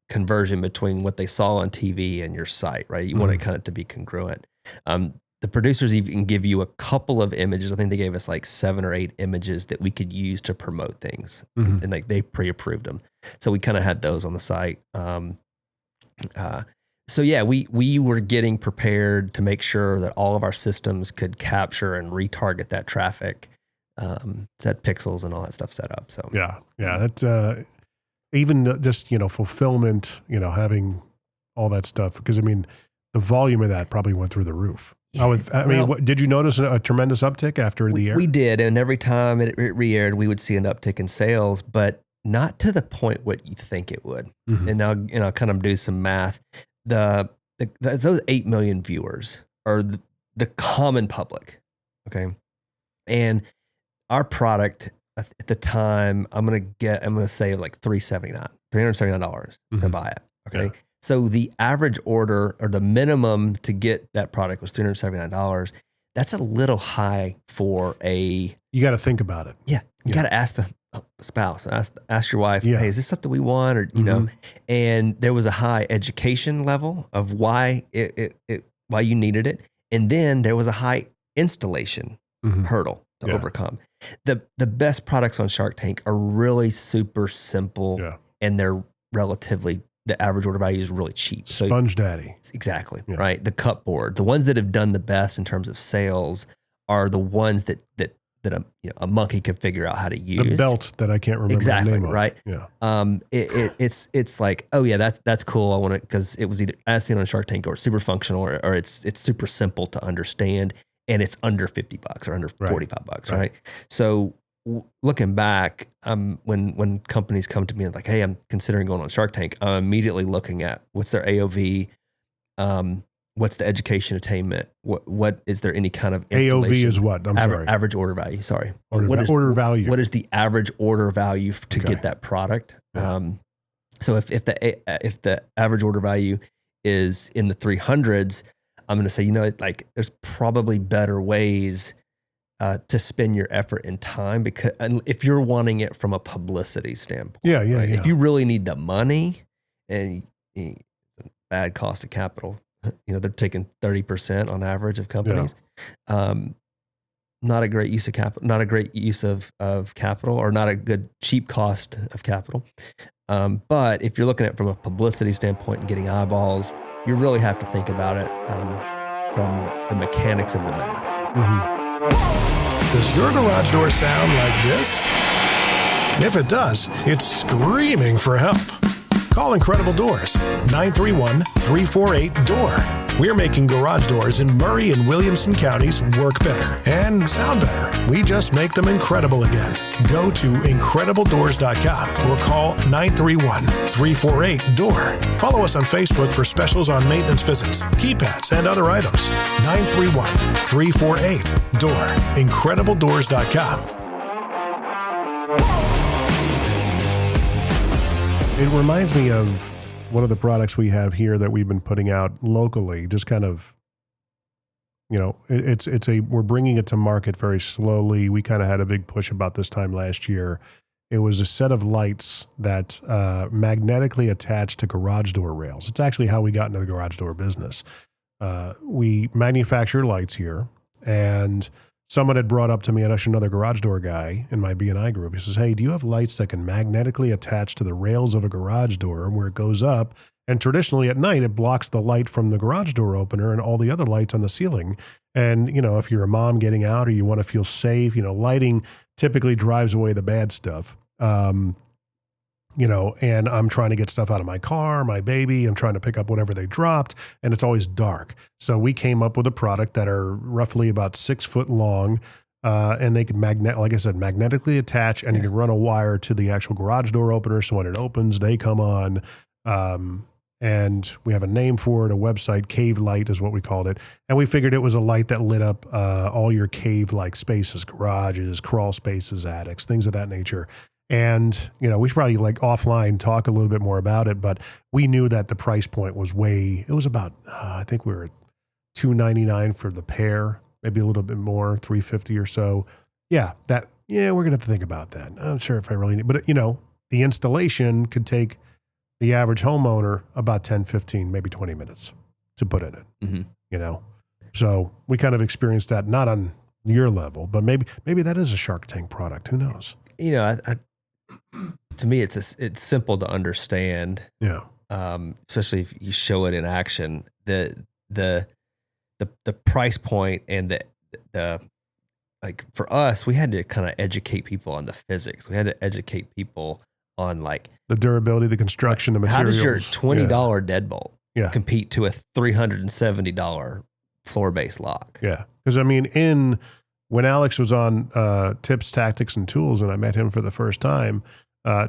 conversion between what they saw on TV and your site, right? You want it kind of to be congruent. The producers even give you a couple of images. I think they gave us like 7 or 8 images that we could use to promote things, and like they pre-approved them. So we kind of had those on the site. So yeah, we were getting prepared to make sure that all of our systems could capture and retarget that traffic, set pixels and all that stuff set up. So yeah, that's even just fulfillment, having all that stuff, because I mean the volume of that probably went through the roof. Did you notice a tremendous uptick after the air? We did, and every time it re-aired, we would see an uptick in sales, but not to the point what you think it would. And now, I'll kind of do some math. Those 8 million viewers are the common public, okay? And our product at the time, I'm gonna say like $379 to buy it, okay? Yeah. So the average order, or the minimum to get that product, was $379. That's a little high for a... You got to think about it. Yeah. You got to ask the spouse, ask your wife, Yeah. hey, is this something we want? Or, know, and there was a high education level of why why you needed it. And then there was a high installation hurdle to overcome. The best products on Shark Tank are really super simple, and they're relatively... The average order value is really cheap. So, Sponge Daddy. Exactly, right? The cupboard. The ones that have done the best in terms of sales are the ones that a monkey could figure out how to use. The belt that I can't remember the name of. Right? Yeah. It's like, oh yeah, that's cool. I want it because it was either as seen on Shark Tank or super functional or it's super simple to understand. and it's under $50 or under $45, right? So looking back, when companies come to me and like, hey, I'm considering going on Shark Tank, I'm immediately looking at what's their AOV, what's the education attainment, what is there any kind of AOV is what? Average order value. Sorry, order value. What is the average order value to get that product? Yeah. So if the average order value is in the 300s, I'm going to say, like there's probably better ways to spend your effort and time, because if you're wanting it from a publicity standpoint, right? If you really need the money and bad cost of capital, they're taking 30% on average of companies. Not a great use of capital, not a great use of capital, or not a good cheap cost of capital. But if you're looking at it from a publicity standpoint and getting eyeballs, you really have to think about it from the mechanics of the math. Mm-hmm. Does your garage door sound like this? If it does, it's screaming for help. Call Incredible Doors, 931-348-DOOR. We're making garage doors in Murray and Williamson counties work better and sound better. We just make them incredible again. Go to IncredibleDoors.com or call 931-348-DOOR. Follow us on Facebook for specials on maintenance visits, keypads, and other items. 931-348-DOOR. IncredibleDoors.com. It reminds me of one of the products we have here that we've been putting out locally, just kind of, we're bringing it to market very slowly. We kind of had a big push about this time last year. It was a set of lights that magnetically attached to garage door rails. It's actually how we got into the garage door business. We manufacture lights here, and someone had brought up to me, and actually another garage door guy in my B&I group, he says, hey, do you have lights that can magnetically attach to the rails of a garage door where it goes up? And traditionally at night, it blocks the light from the garage door opener and all the other lights on the ceiling. And, if you're a mom getting out or you want to feel safe, lighting typically drives away the bad stuff. And I'm trying to get stuff out of my car, my baby, I'm trying to pick up whatever they dropped, and it's always dark. So we came up with a product that are roughly about 6 foot long, and they can magnetically attach, and you can run a wire to the actual garage door opener. So when it opens, they come on. And we have a name for it, a website, Cave Light is what we called it. And we figured it was a light that lit up all your cave-like spaces, garages, crawl spaces, attics, things of that nature. And, we should probably offline talk a little bit more about it, but we knew that the price point was it was about, I think we were at $299 for the pair, maybe a little bit more, $350 or so. We're going to have to think about that. I'm not sure if I really need, but the installation could take the average homeowner about 10, 15, maybe 20 minutes to put in it, So we kind of experienced that, not on your level, but maybe that is a Shark Tank product. Who knows? To me, it's simple to understand. Yeah. Especially if you show it in action, the price point and the for us, we had to kind of educate people on the physics. We had to educate people on the durability, the construction, the materials. How does your $20 deadbolt compete to a $370 floor-based lock? Yeah. Because when Alex was on Tips, Tactics, and Tools, and I met him for the first time,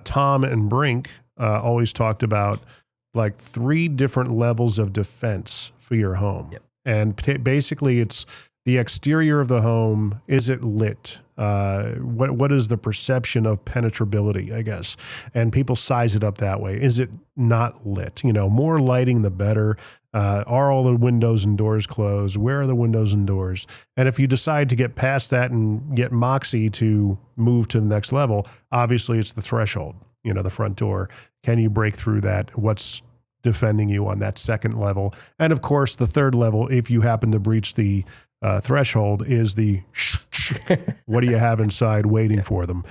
Tom and Brink always talked about 3 different levels of defense for your home. Yep. And basically it's the exterior of the home. Is it lit? What is the perception of penetrability, I guess? And people size it up that way. Is it not lit? More lighting, the better. Are all the windows and doors closed? Where are the windows and doors? And if you decide to get past that and get Moxie to move to the next level, obviously it's the threshold, the front door. Can you break through that? What's defending you on that second level? And of course, the third level, if you happen to breach the threshold, is the what do you have inside waiting for them?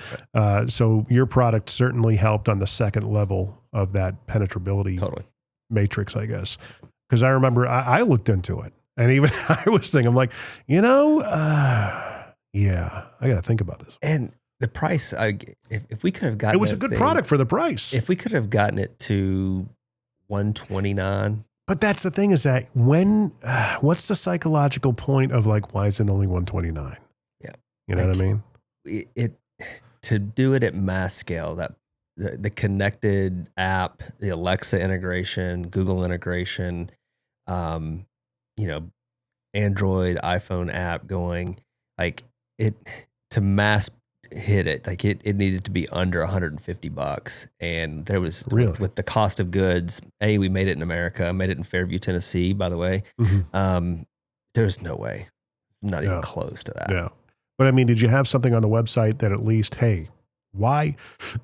So your product certainly helped on the second level of that penetrability matrix, I guess. Because I remember I looked into it, and even I was thinking, I'm like, I got to think about this. And the price, if we could have gotten it was a good product for the price. If we could have gotten it to $129, But that's the thing is that what's the psychological point of like, why is it only 129? Yeah. You know what I mean? To do it at mass scale, that the connected app, the Alexa integration, Google integration, Android, iPhone app going, like it to mass hit it, like it needed to be under $150. And there was really with the cost of goods, we made it in America, made it in Fairview, Tennessee, by the way. There's no way, not even close to that. Yeah. But I mean, did you have something on the website that at least, hey, why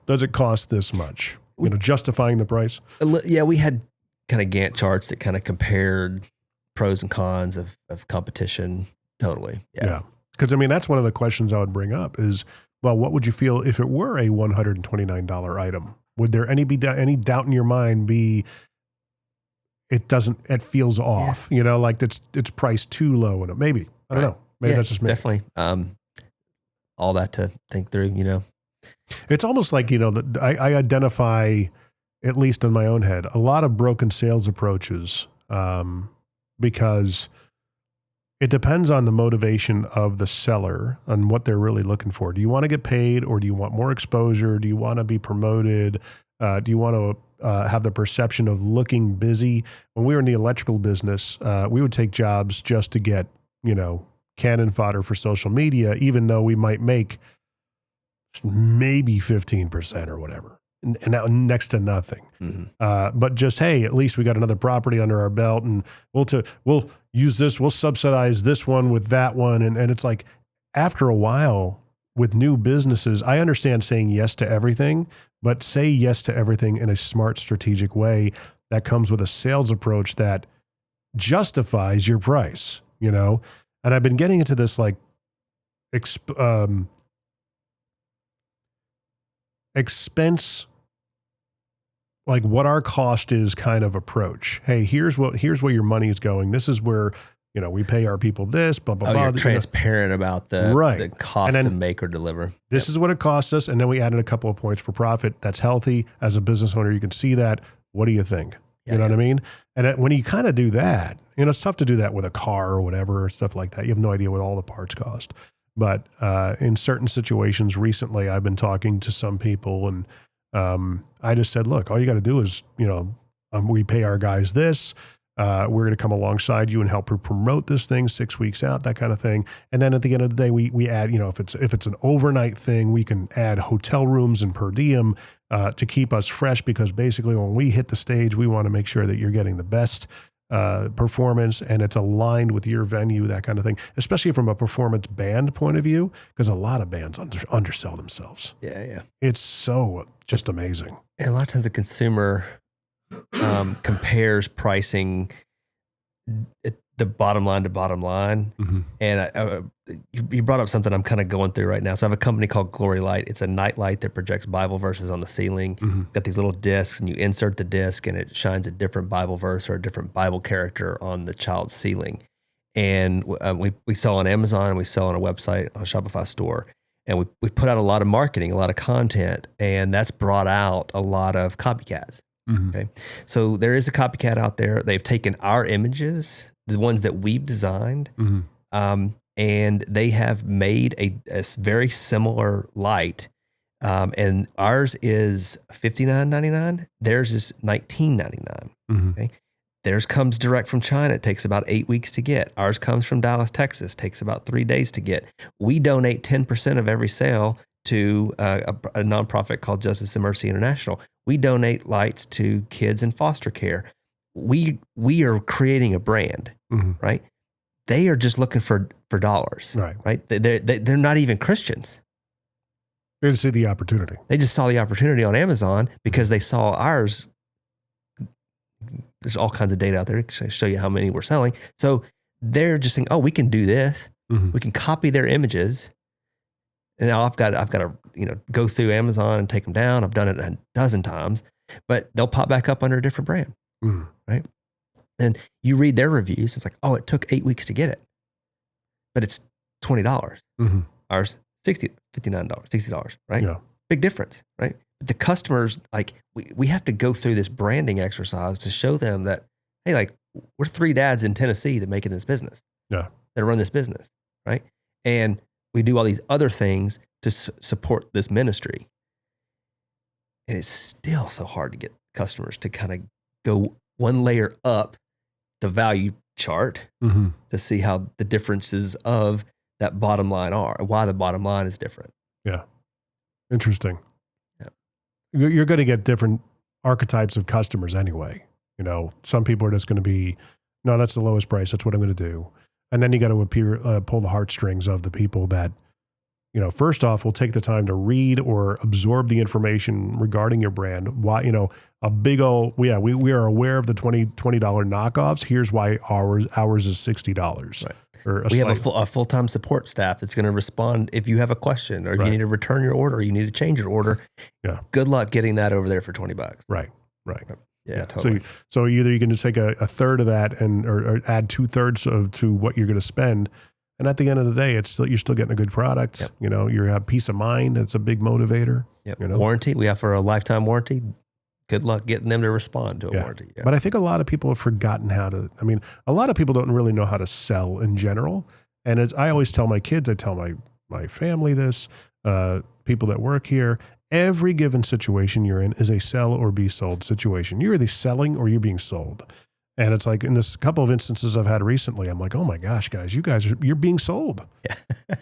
does it cost this much? Justifying the price? Yeah, we had kind of Gantt charts that kind of compared pros and cons of competition. Totally. Yeah. Because I mean, that's one of the questions I would bring up is, well, what would you feel if it were a $129 item? Would there any doubt in your mind be, it feels off, like it's priced too low in it? Maybe, I don't know. Maybe that's just me. Definitely. All that to think through, It's almost like, I identify, at least in my own head, a lot of broken sales approaches, because it depends on the motivation of the seller and what they're really looking for. Do you want to get paid, or do you want more exposure? Do you want to be promoted? Do you want to have the perception of looking busy? When we were in the electrical business, we would take jobs just to get, cannon fodder for social media, even though we might make maybe 15% or whatever, and next to nothing. But just, hey, at least we got another property under our belt, and we'll use this, we'll subsidize this one with that one. And it's like, after a while with new businesses, I understand saying yes to everything, but say yes to everything in a smart, strategic way that comes with a sales approach that justifies your price, And I've been getting into this like expense, like what our cost is kind of approach. Hey, here's where your money is going. This is where, we pay our people this, blah, blah, blah. You're transparent about the cost to make or deliver. This is what it costs us. And then we added a couple of points for profit. That's healthy. As a business owner, you can see that. What do you think? You know what I mean? And when you kind of do that, it's tough to do that with a car or whatever, or stuff like that. You have no idea what all the parts cost. But in certain situations recently, I've been talking to some people, and I just said, look, all you got to do is, we pay our guys this. We're going to come alongside you and help promote this thing 6 weeks out, that kind of thing. And then at the end of the day, we add, if it's an overnight thing, we can add hotel rooms and per diem to keep us fresh, because basically when we hit the stage, we want to make sure that you're getting the best performance and it's aligned with your venue, that kind of thing, especially from a performance band point of view, because a lot of bands undersell themselves. Yeah. It's so just amazing. And a lot of times the consumer compares pricing at the bottom line to bottom line. And you brought up something I'm kind of going through right now. So I have a company called Glory Light. It's a night light that projects Bible verses on the ceiling. Got these little discs, and you insert the disc and it shines a different Bible verse or a different Bible character on the child's ceiling. And we sell on Amazon, and we sell on a website, on a Shopify store. And we put out a lot of marketing, a lot of content, and that's brought out a lot of copycats. Okay. So there is a copycat out there. They've taken our images, the ones that we've designed, and they have made a very similar light. And ours is $59.99. Theirs is $19.99. Okay. Theirs comes direct from China. It takes about 8 weeks to get. Ours comes from Dallas, Texas. Takes about 3 days to get. We donate 10% of every sale to a nonprofit called Justice and Mercy International. We donate lights to kids in foster care. We are creating a brand, right? They are just looking for dollars, right? They're not even Christians. They didn't see the opportunity. They just saw the opportunity on Amazon because they saw ours. There's all kinds of data out there to show you how many we're selling. So they're just saying, oh, we can do this. We can copy their images. And now I've got to go through Amazon and take them down. I've done it a dozen times, but they'll pop back up under a different brand, right? And you read their reviews. It's like, oh, it took 8 weeks to get it, but it's $20. Ours $59, $60, right? Yeah. Big difference, right? But the customers, like we have to go through this branding exercise to show them that hey, like we're 3 dads in Tennessee that make it in this business. Yeah. That run this business, right? And we do all these other things to support this ministry. And it's still so hard to get customers to kind of go one layer up the value chart to see how the differences of that bottom line are, and why the bottom line is different. Yeah. Interesting. Yeah. You're going to get different archetypes of customers anyway. You know, some people are just going to be, no, that's the lowest price. That's what I'm going to do. And then you got to pull the heartstrings of the people that, you know, first off, will take the time to read or absorb the information regarding your brand. Why, you know, a big old, we are aware of the $20 knockoffs. Here's why ours is $60. Right. Or we have a full-time support staff that's going to respond if you have a question, or if you need to return your order, or you need to change your order. Yeah. Good luck getting that over there for $20. Right. Yeah, totally. So either you can just take a third of that or add 2/3 to what you're going to spend. And at the end of the day, you're still getting a good product. Yep. You know, you have peace of mind. It's a big motivator. Yep. You know? Warranty. We offer a lifetime warranty. Good luck getting them to respond to a warranty. Yeah. But I think a lot of people have forgotten a lot of people don't really know how to sell in general. And as I always tell my kids, I tell my family this, people that work here, every given situation you're in is a sell or be sold situation. You're either selling or you're being sold. And it's like in this couple of instances I've had recently, I'm like, oh my gosh, guys, you're being sold. Yeah.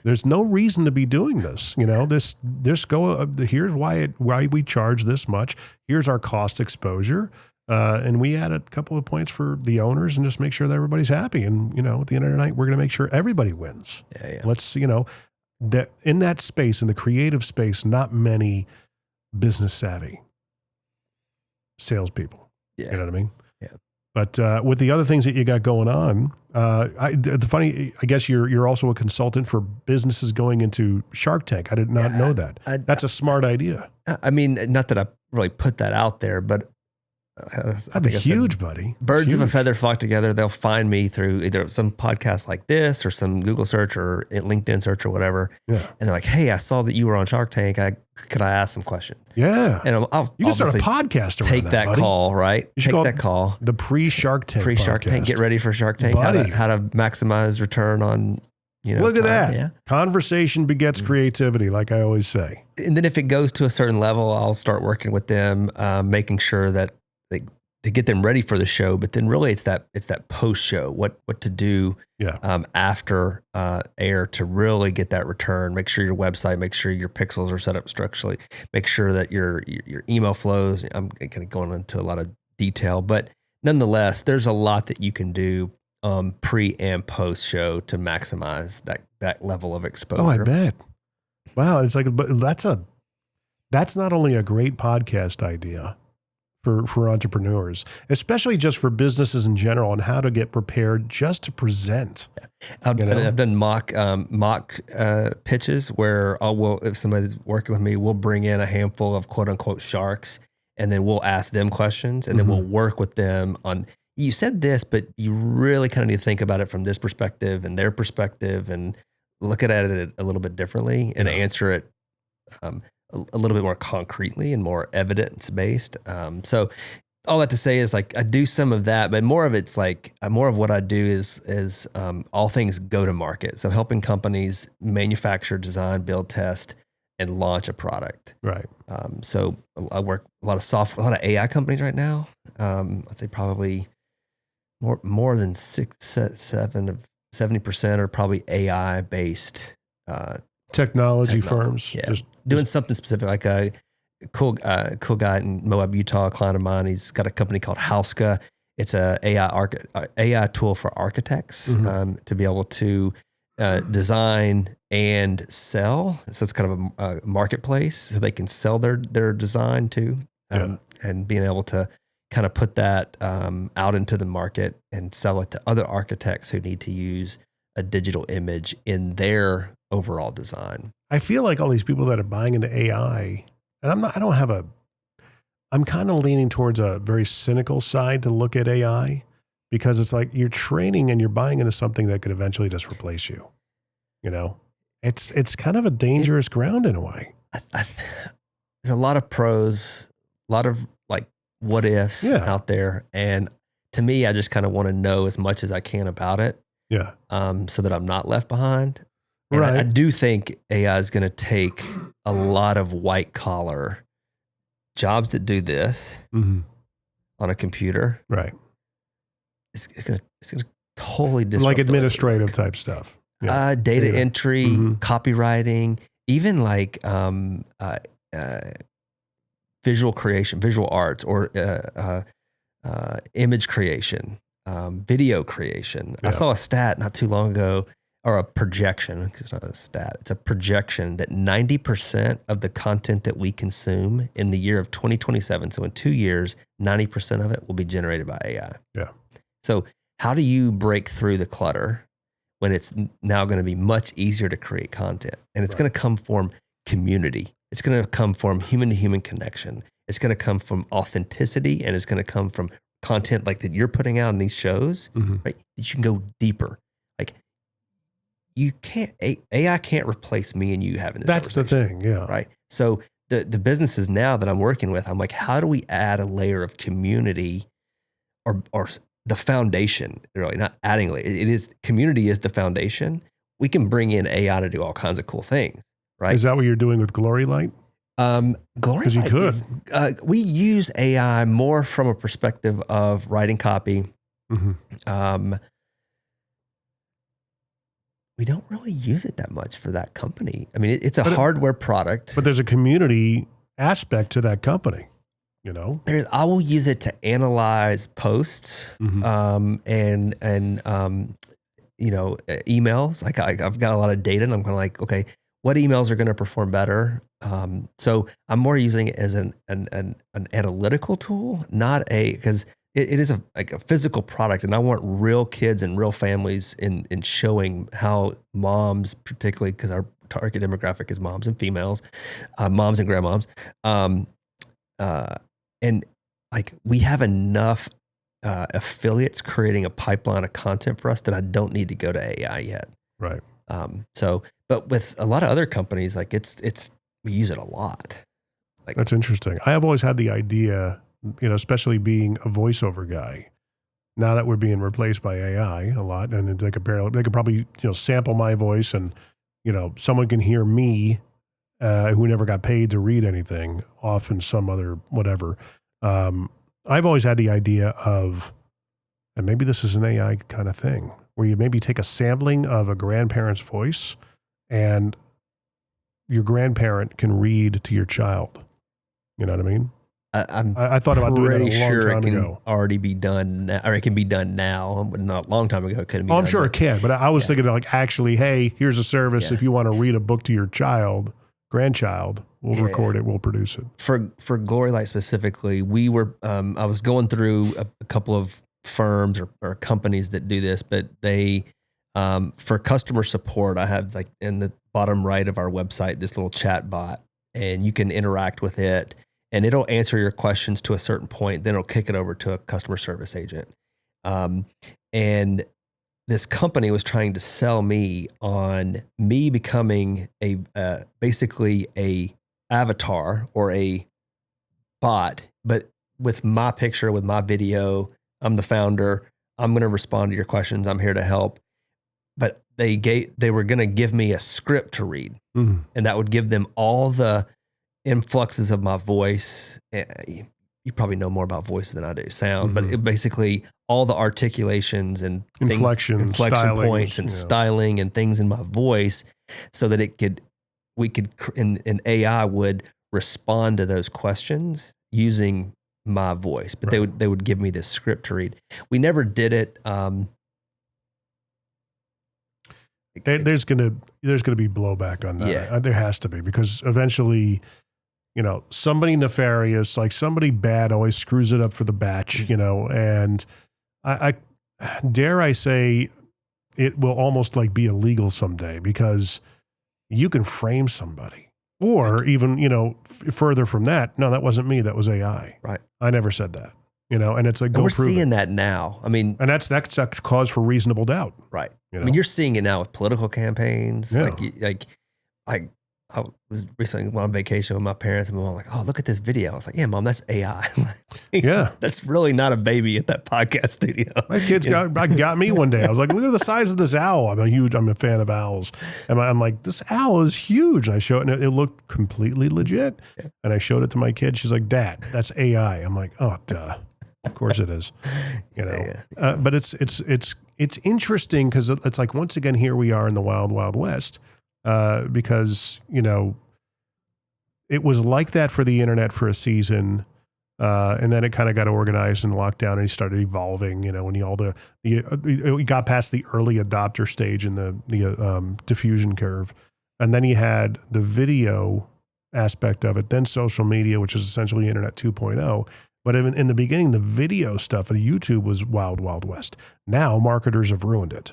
There's no reason to be doing this. You know, here's why we charge this much. Here's our cost exposure. And we add a couple of points for the owners and just make sure that everybody's happy. And, you know, at the end of the night, we're going to make sure everybody wins. Yeah. Let's, you know, that in that space, in the creative space, not many business savvy salespeople. Yeah. You know what I mean? Yeah. But with the other things that you got going on, I guess you're also a consultant for businesses going into Shark Tank. I did not know that. That's a smart idea. I mean, not that I really put that out there, but that'd be huge, buddy. Birds of a feather flock together. They'll find me through either some podcast like this or some Google search or LinkedIn search or whatever. Yeah. And they're like, hey, I saw that you were on Shark Tank. Could I ask some questions? Yeah. And you can start a podcast around take that call, right? You take that call. The pre-Shark Tank Pre-Shark Tank. Get ready for Shark Tank. How to maximize return on, you know. Look at that. Yeah. Conversation begets creativity, like I always say. And then if it goes to a certain level, I'll start working with them, making sure that to get them ready for the show. But then really it's that post show, what to do after air to really get that return. Make sure your website, make sure your pixels are set up structurally, make sure that your email flows. I'm kind of going into a lot of detail, but nonetheless, there's a lot that you can do pre and post show to maximize that level of exposure. Oh, I bet. Wow. It's like, but that's not only a great podcast idea for entrepreneurs, especially just for businesses in general, on how to get prepared just to present. I've done mock pitches where if somebody's working with me, we'll bring in a handful of quote unquote sharks, and then we'll ask them questions, and then we'll work with them on, you said this, but you really kind of need to think about it from this perspective and their perspective, and look at it a little bit differently and answer it a little bit more concretely and more evidence based. So all that to say is, like, I do some of that, but more of it's like more of what I do is all things go to market. So helping companies manufacture, design, build, test, and launch a product. Right. So I work a lot of AI companies right now. I'd say probably more than 70% are probably AI based. Technology firms, just doing something specific. Like a cool guy in Moab, Utah, a client of mine. He's got a company called Hauska. It's a AI tool for architects to be able to design and sell. So it's kind of a marketplace, so they can sell their design too, and being able to kind of put that out into the market and sell it to other architects who need to use a digital image in their overall design. I feel like all these people that are buying into AI, and I'm kind of leaning towards a very cynical side to look at AI, because it's like you're training and you're buying into something that could eventually just replace you. You know, it's kind of a dangerous ground in a way. There's a lot of pros, a lot of like what ifs out there. And to me, I just kind of want to know as much as I can about it. Yeah. So that I'm not left behind. And Right. I do think AI is going to take a lot of white collar jobs that do this Mm-hmm. on a computer. Right. It's going to totally disrupt Like the way we administrative work. type stuff. Data entry, Mm-hmm. copywriting, even like visual creation, visual arts, or image creation, video creation. Yeah. I saw a stat not too long ago, or a projection, because it's not a stat, it's a projection that 90% of the content that we consume in the year of 2027, so in 2 years, 90% of it will be generated by AI. Yeah. So how do you break through the clutter when it's now going to be much easier to create content? And it's going to come from community. It's going to come from human-to-human connection. It's going to come from authenticity, and it's going to come from content like that you're putting out in these shows, right? That you can go deeper. Like, you can't, AI can't replace me and you having this That's the conversation, thing, yeah. right? So the businesses now that I'm working with, I'm like, how do we add a layer of community or the foundation, really, not adding layer. It is, community is the foundation. We can bring in AI to do all kinds of cool things, right? Is that what you're doing with Glory Light? Glory 'Cause you Light could. we use AI more from a perspective of writing copy. Mm-hmm. We don't really use it that much for that company. I mean, it's a hardware product. But there's a community aspect to that company, you know? I will use it to analyze posts, and emails. Like I've got a lot of data, and I'm kind of like, okay, what emails are going to perform better? So I'm more using it as an analytical tool, because it is a physical product, and I want real kids and real families in showing how moms, particularly because our target demographic is moms and females, moms and grandmoms, and like we have enough affiliates creating a pipeline of content for us that I don't need to go to AI yet. Right. But with a lot of other companies, like we use it a lot. Like, that's interesting. I have always had the idea, especially being a voiceover guy, now that we're being replaced by AI a lot, and they could probably sample my voice, and someone can hear me who never got paid to read anything off in some other whatever. I've always had the idea of, and maybe this is an AI kind of thing, where you maybe take a sampling of a grandparent's voice, and your grandparent can read to your child. You know what I mean? I thought about doing that a long time ago. Already be done now, or it can be done now, but not a long time ago. It couldn't be. I'm sure it can, but I was thinking like, actually, hey, here's a service. If you want to read a book to your grandchild, we'll record it, we'll produce it. For Glory Light specifically, we were. I was going through a couple of firms or companies that do this, but they, for customer support, I have like in the bottom right of our website this little chat bot, and you can interact with it. And it'll answer your questions to a certain point. Then it'll kick it over to a customer service agent. And this company was trying to sell me on me becoming basically a avatar or a bot, but with my picture, with my video. I'm the founder. I'm going to respond to your questions. I'm here to help. But they were going to give me a script to read, and that would give them all the influxes of my voice. You probably know more about voices than I do sound, but it basically all the articulations and inflection points and styling and things in my voice, so that and AI would respond to those questions using my voice. But they would give me this script to read. We never did it. There's gonna be blowback on that. Yeah. There has to be, because eventually, somebody nefarious, like somebody bad, always screws it up for the batch. And I dare I say, it will almost like be illegal someday, because you can frame somebody, or even further from that. No, that wasn't me. That was AI. Right. I never said that. And it's like, we're seeing that now. I mean, and that's cause for reasonable doubt. Right. I mean, you're seeing it now with political campaigns. Yeah. Like I was recently on vacation with my parents, and my mom was like, "Oh, look at this video." I was like, "Yeah, Mom, that's AI." Yeah. That's really not a baby at that podcast studio. My kids got me one day. I was like, look at the size of this owl. I'm a fan of owls. And I'm like, this owl is huge. And I showed it, and it looked completely legit. Yeah. And I showed it to my kid. She's like, Dad, that's AI. I'm like, oh, duh. Of course it is. But it's interesting because it's like, once again, here we are in the wild, wild west. Because, it was like that for the internet for a season. And then it kind of got organized and locked down, and it started evolving, when we got past the early adopter stage in the diffusion curve. And then you had the video aspect of it, then social media, which is essentially internet 2.0. But in the beginning, the video stuff of YouTube was wild, wild west. Now marketers have ruined it.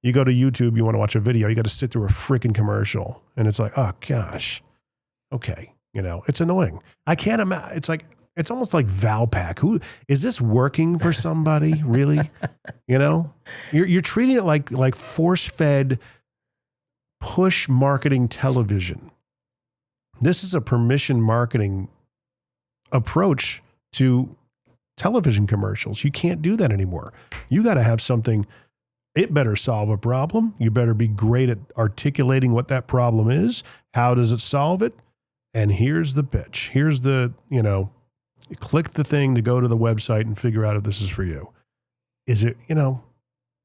You go to YouTube, you want to watch a video, you got to sit through a freaking commercial. And it's like, oh gosh, okay. It's annoying. I can't imagine. It's almost like Valpak. Who is this working for somebody? Really? You're treating it like force-fed push marketing television. This is a permission marketing approach to television commercials. You can't do that anymore. You got to have something. It better solve a problem. You better be great at articulating what that problem is. How does it solve it? And here's the pitch. Here's the, click the thing to go to the website and figure out if this is for you. Is it,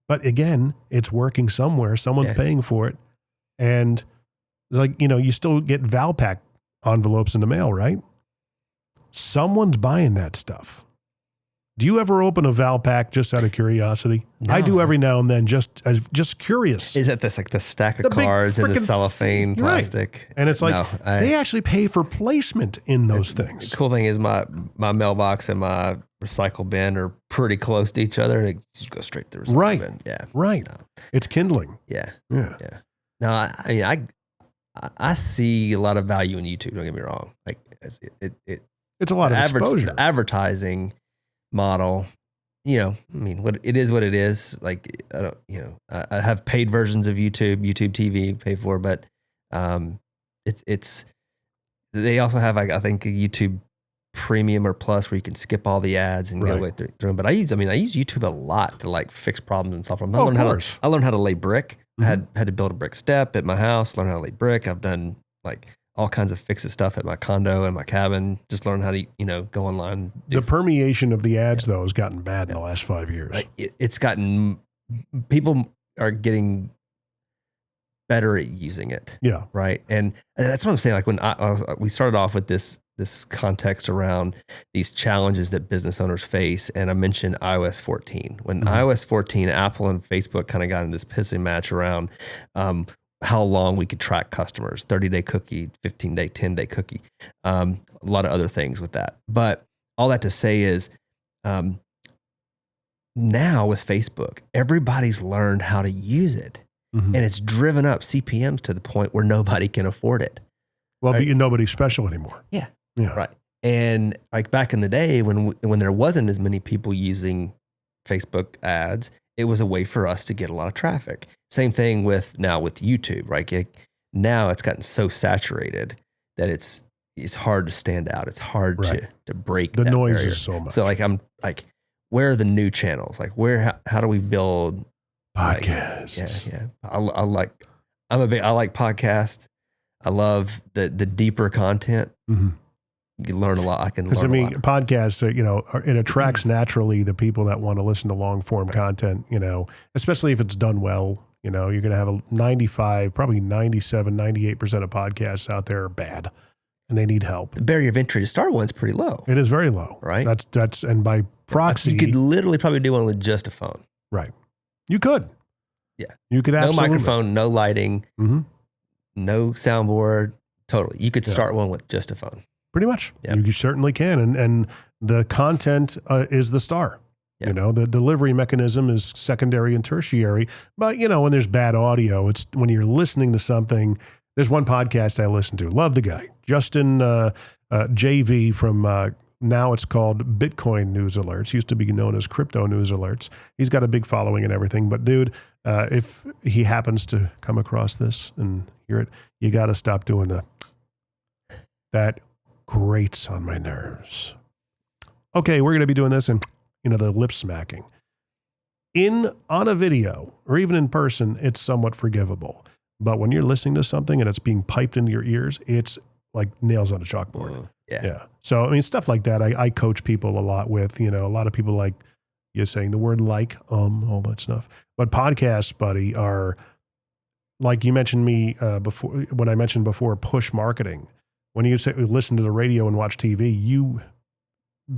but again, it's working somewhere. Someone's paying for it. And you still get Valpak envelopes in the mail, right? Someone's buying that stuff. Do you ever open a Valpak just out of curiosity? No. I do every now and then, just curious. Is that this the stack of cards in the cellophane plastic? Right. And it's they actually pay for placement in those things. The cool thing is my mailbox and my recycle bin are pretty close to each other. They just go straight to the recycle bin. Yeah. Right. No. It's kindling. Yeah. No, I see a lot of value in YouTube. Don't get me wrong. It's a lot of exposure. The advertising model, what it is. Like, I don't, I have paid versions of YouTube TV pay for, but they also have, I think, a YouTube Premium or Plus where you can skip all the ads and go through them. But I use YouTube a lot to fix problems and solve problems. I learned how to lay brick. Mm-hmm. I had to build a brick step at my house, learn how to lay brick. I've done all kinds of fixes stuff at my condo and my cabin. Just learn how to, go online. The permeation of the ads, though, has gotten bad in the last 5 years. It's gotten, people are getting better at using it. Yeah. Right. And that's what I'm saying. When we started off with this context around these challenges that business owners face. And I mentioned iOS 14. When iOS 14, Apple and Facebook kind of got in this pissing match around, how long we could track customers, 30-day cookie, 15-day, 10-day cookie, a lot of other things with that. But all that to say is now with Facebook, everybody's learned how to use it. Mm-hmm. And it's driven up CPMs to the point where nobody can afford it. Well, right? Nobody's special anymore. Yeah. Right. And back in the day when there wasn't as many people using Facebook ads, it was a way for us to get a lot of traffic. Same thing with YouTube, right? Now it's gotten so saturated that it's hard to stand out. It's hard to break the noise barrier. Is so much. So where are the new channels? How do we build podcasts? Yeah. I like podcasts. I love the deeper content. Mm-hmm. You can learn a lot. Podcasts, it attracts naturally the people that want to listen to long form content, especially if it's done well. You're going to have 95, probably 97, 98% of podcasts out there are bad and they need help. The barrier of entry to start one's pretty low. It is very low. Right. That's, and by proxy. You could literally probably do one with just a phone. Right. You could. Yeah. You could absolutely. No microphone, no lighting, no soundboard. Totally. You could start one with just a phone. Pretty much. Yep. You certainly can. And the content is the star. Yep. The delivery mechanism is secondary and tertiary. But, when there's bad audio, it's when you're listening to something. There's one podcast I listen to. Love the guy. Justin JV from Now it's called Bitcoin News Alerts. Used to be known as Crypto News Alerts. He's got a big following and everything. But dude, if he happens to come across this and hear it, you got to stop doing that grates on my nerves. Okay, we're going to be doing this and, the lip smacking. On a video or even in person, it's somewhat forgivable. But when you're listening to something and it's being piped into your ears, it's like nails on a chalkboard. Yeah. So, I mean, stuff like that, I coach people a lot with, a lot of people like you saying the word all that stuff. But podcasts, buddy, are like you mentioned me before, when I mentioned before, push marketing. When you listen to the radio and watch TV, you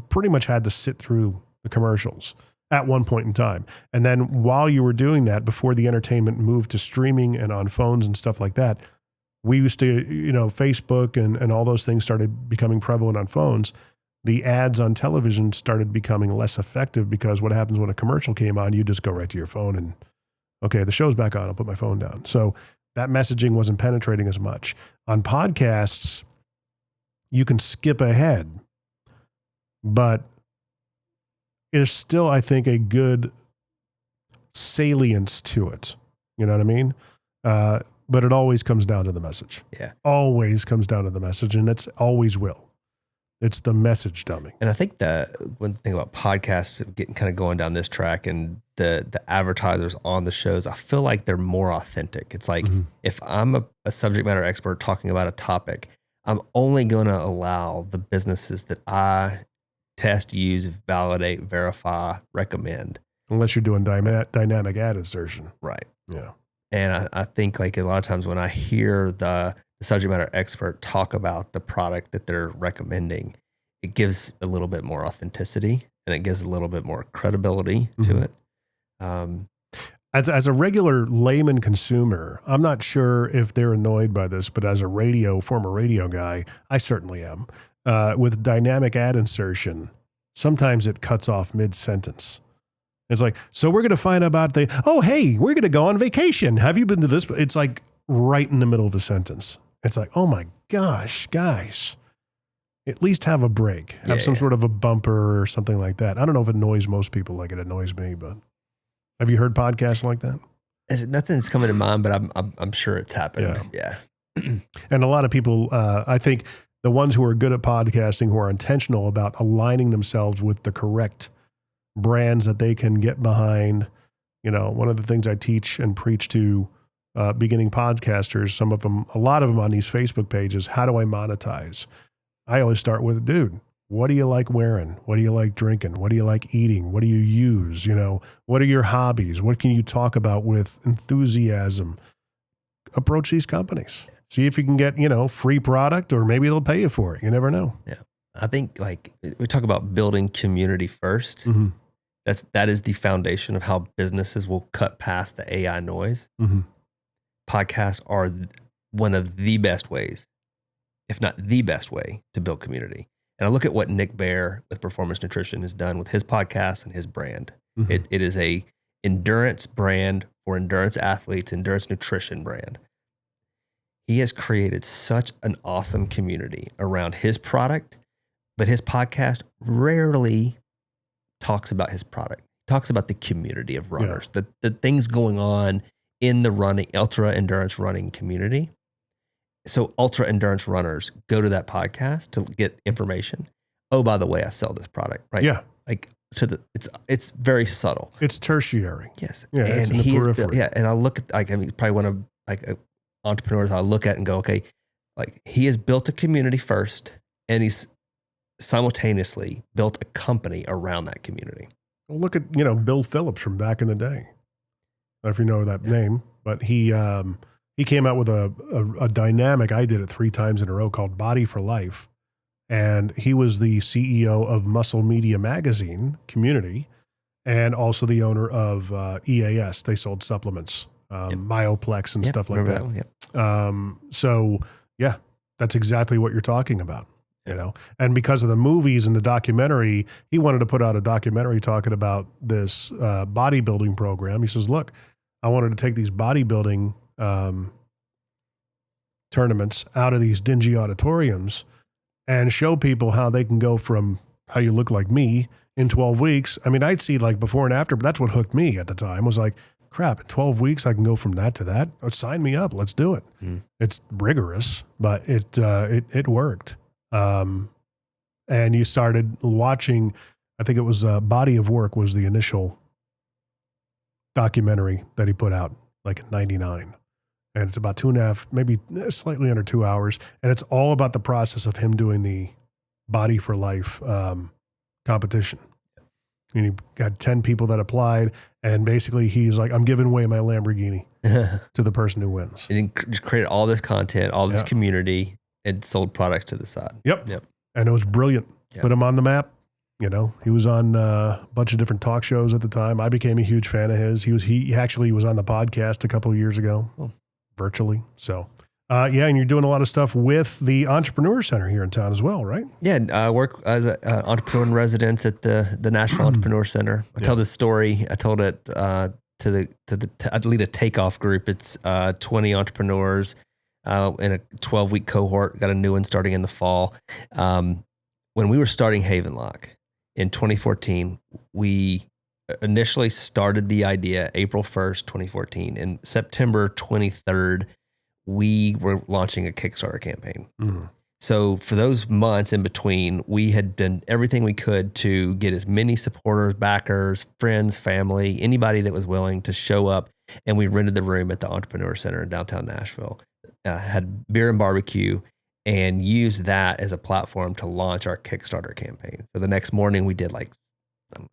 pretty much had to sit through the commercials at one point in time. And then while you were doing that, before the entertainment moved to streaming and on phones and stuff like that, we used to, Facebook and all those things started becoming prevalent on phones. The ads on television started becoming less effective because what happens when a commercial came on, you just go right to your phone and, okay, the show's back on, I'll put my phone down. So that messaging wasn't penetrating as much. On podcasts, you can skip ahead, but there's still, I think, a good salience to it. You know what I mean? But it always comes down to the message. Yeah. Always comes down to the message, and it's always will. It's the message dumbing. And I think that one thing about podcasts, getting kind of going down this track, and the advertisers on the shows, I feel like they're more authentic. It's like if I'm a subject matter expert talking about a topic, I'm only going to allow the businesses that I test, use, validate, verify, recommend. Unless you're doing dynamic ad insertion. Right. Yeah. And I think like a lot of times when I hear the subject matter expert talk about the product that they're recommending, it gives a little bit more authenticity and it gives a little bit more credibility to it. As a regular layman consumer, I'm not sure if they're annoyed by this, but as a former radio guy, I certainly am. With dynamic ad insertion, sometimes it cuts off mid-sentence. It's like, so we're going to find out about hey, we're going to go on vacation. Have you been to this? It's like right in the middle of a sentence. It's like, oh my gosh, guys, at least have a break. Have some sort of a bumper or something like that. I don't know if it annoys most people like it annoys me, but have you heard podcasts like that? Nothing's coming to mind, but I'm sure it's happened. Yeah. And a lot of people, I think the ones who are good at podcasting, who are intentional about aligning themselves with the correct brands that they can get behind. One of the things I teach and preach to beginning podcasters, a lot of them on these Facebook pages, how do I monetize? I always start with, dude, what do you like wearing? What do you like drinking? What do you like eating? What do you use? What are your hobbies? What can you talk about with enthusiasm? Approach these companies. See if you can get, free product, or maybe they'll pay you for it. You never know. Yeah. I think like we talk about building community first. That is the foundation of how businesses will cut past the AI noise. Podcasts are one of the best ways, if not the best way, to build community. And I look at what Nick Bear with Performance Nutrition has done with his podcast and his brand. It is a endurance brand for endurance athletes, endurance nutrition brand. He has created such an awesome community around his product, but his podcast rarely talks about his product. He talks about the community of runners, the things going on in the ultra endurance running community. So ultra endurance runners go to that podcast to get information. Oh, by the way, I sell this product, right? Yeah. Like it's very subtle. It's tertiary. Yes. Yeah. And it's in the periphery. And I look at probably one of entrepreneurs I look at and go, okay, like he has built a community first, and he's simultaneously built a company around that community. Well, look at, Bill Phillips from back in the day. I don't know if you know that name, but he came out with a dynamic, I did it 3 times in a row, called Body for Life. And he was the CEO of Muscle Media Magazine Community, and also the owner of EAS. They sold supplements, Myoplex and stuff like that. So yeah, that's exactly what you're talking about. And because of the movies and the documentary, he wanted to put out a documentary talking about this bodybuilding program. He says, look, I wanted to take these bodybuilding tournaments out of these dingy auditoriums and show people how they can go from how you look like me in 12 weeks. I mean, I'd see like before and after, but that's what hooked me at the time was like, crap, in 12 weeks, I can go from that to that. Oh, sign me up. Let's do it. It's rigorous, but it worked. And you started watching, I think it was Body of Work was the initial documentary that he put out like in 99. And it's about 2.5, maybe slightly under 2 hours. And it's all about the process of him doing the Body for Life competition. And he got 10 people that applied. And basically he's like, I'm giving away my Lamborghini to the person who wins. And he just created all this content, all this community, and sold products to the side. Yep. And it was brilliant. Yep. Put him on the map. You know, he was on a bunch of different talk shows at the time. I became a huge fan of his. He actually was on the podcast a couple of years ago, virtually. So, and you're doing a lot of stuff with the Entrepreneur Center here in town as well, right? Yeah, I work as an entrepreneur in residence at the National Entrepreneur Center. I tell this story. I told it I lead a takeoff group. It's 20 entrepreneurs in a 12-week cohort. Got a new one starting in the fall. When we were starting Haven Lock in 2014, we initially started the idea April 1st, 2014. And September 23rd, we were launching a Kickstarter campaign. So for those months in between, we had done everything we could to get as many supporters, backers, friends, family, anybody that was willing to show up. And we rented the room at the Entrepreneur Center in downtown Nashville, had beer and barbecue, and used that as a platform to launch our Kickstarter campaign. So the next morning we did like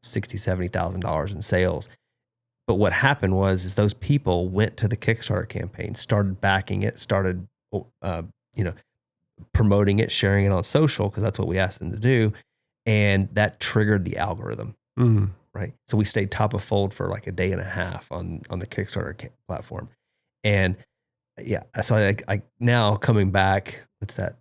$60,000, $70,000 in sales. But what happened is those people went to the Kickstarter campaign, started backing it, started, promoting it, sharing it on social, because that's what we asked them to do. And that triggered the algorithm, right? So we stayed top of fold for like a day and a half on the Kickstarter platform. And so I now coming back, what's that?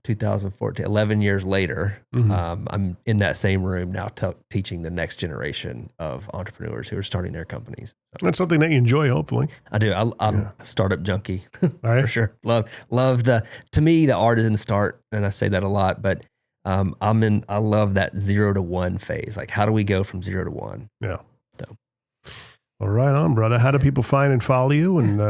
2014, 11 years later, I'm in that same room now teaching the next generation of entrepreneurs who are starting their companies. So, that's something that you enjoy, hopefully. I do. I'm a startup junkie for sure. Love to me, the art is in the start, and I say that a lot, but I love that 0 to 1 phase. Like, how do we go from 0 to 1? Yeah. So. Well, right on, brother. How do people find and follow you? And,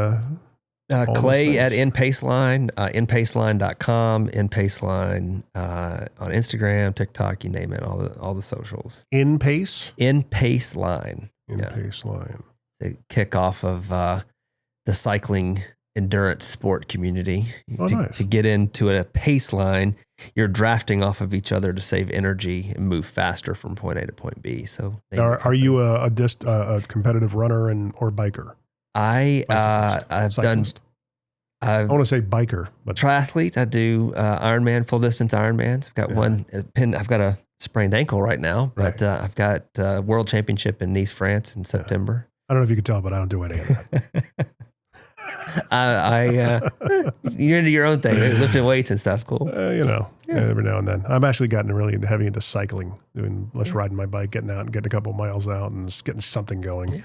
Clay at InPaceline, InPaceline.com, InPaceline on Instagram, TikTok, you name it, all the socials. InPace? InPaceline. InPaceline. The kickoff of the cycling endurance sport community. Nice. To get into a pace line, you're drafting off of each other to save energy and move faster from point A to point B. So, are you a competitive runner or biker? I want to say biker, but triathlete. I do Ironman, full distance Ironmans. I've got one pin. I've got a sprained ankle right now, but I've got World Championship in Nice, France in September. I don't know if you can tell, but I don't do any of that. You're into your own thing, lifting weights and stuff's cool. Every now and then. I've actually gotten really heavy into cycling, riding my bike, getting out and getting a couple of miles out and just getting something going. Yeah.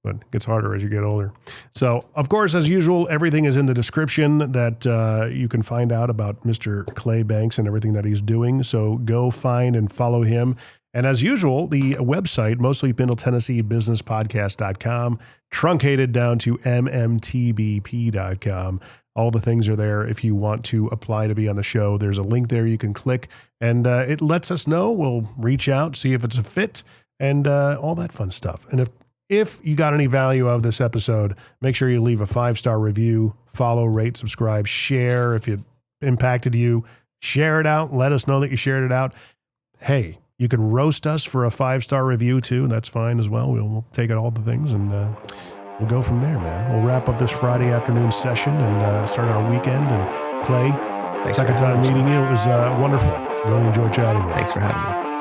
But it gets harder as you get older. So, of course, as usual, everything is in the description that you can find out about Mr. Clay Banks and everything that he's doing. So go find and follow him. And as usual, the website, mostly Middle Tennessee Business Podcast.com, truncated down to mmtbp.com. All the things are there. If you want to apply to be on the show, there's a link there you can click, and it lets us know. We'll reach out, see if it's a fit, and all that fun stuff. And if you got any value out of this episode, make sure you leave a 5-star review, follow, rate, subscribe, share. If it impacted you, share it out. Let us know that you shared it out. Hey, you can roast us for a 5-star review too. That's fine as well. We'll take all the things and we'll go from there, man. We'll wrap up this Friday afternoon session and start our weekend. And Clay, second time meeting you. It was wonderful. Really enjoyed chatting with you. Thanks for having me.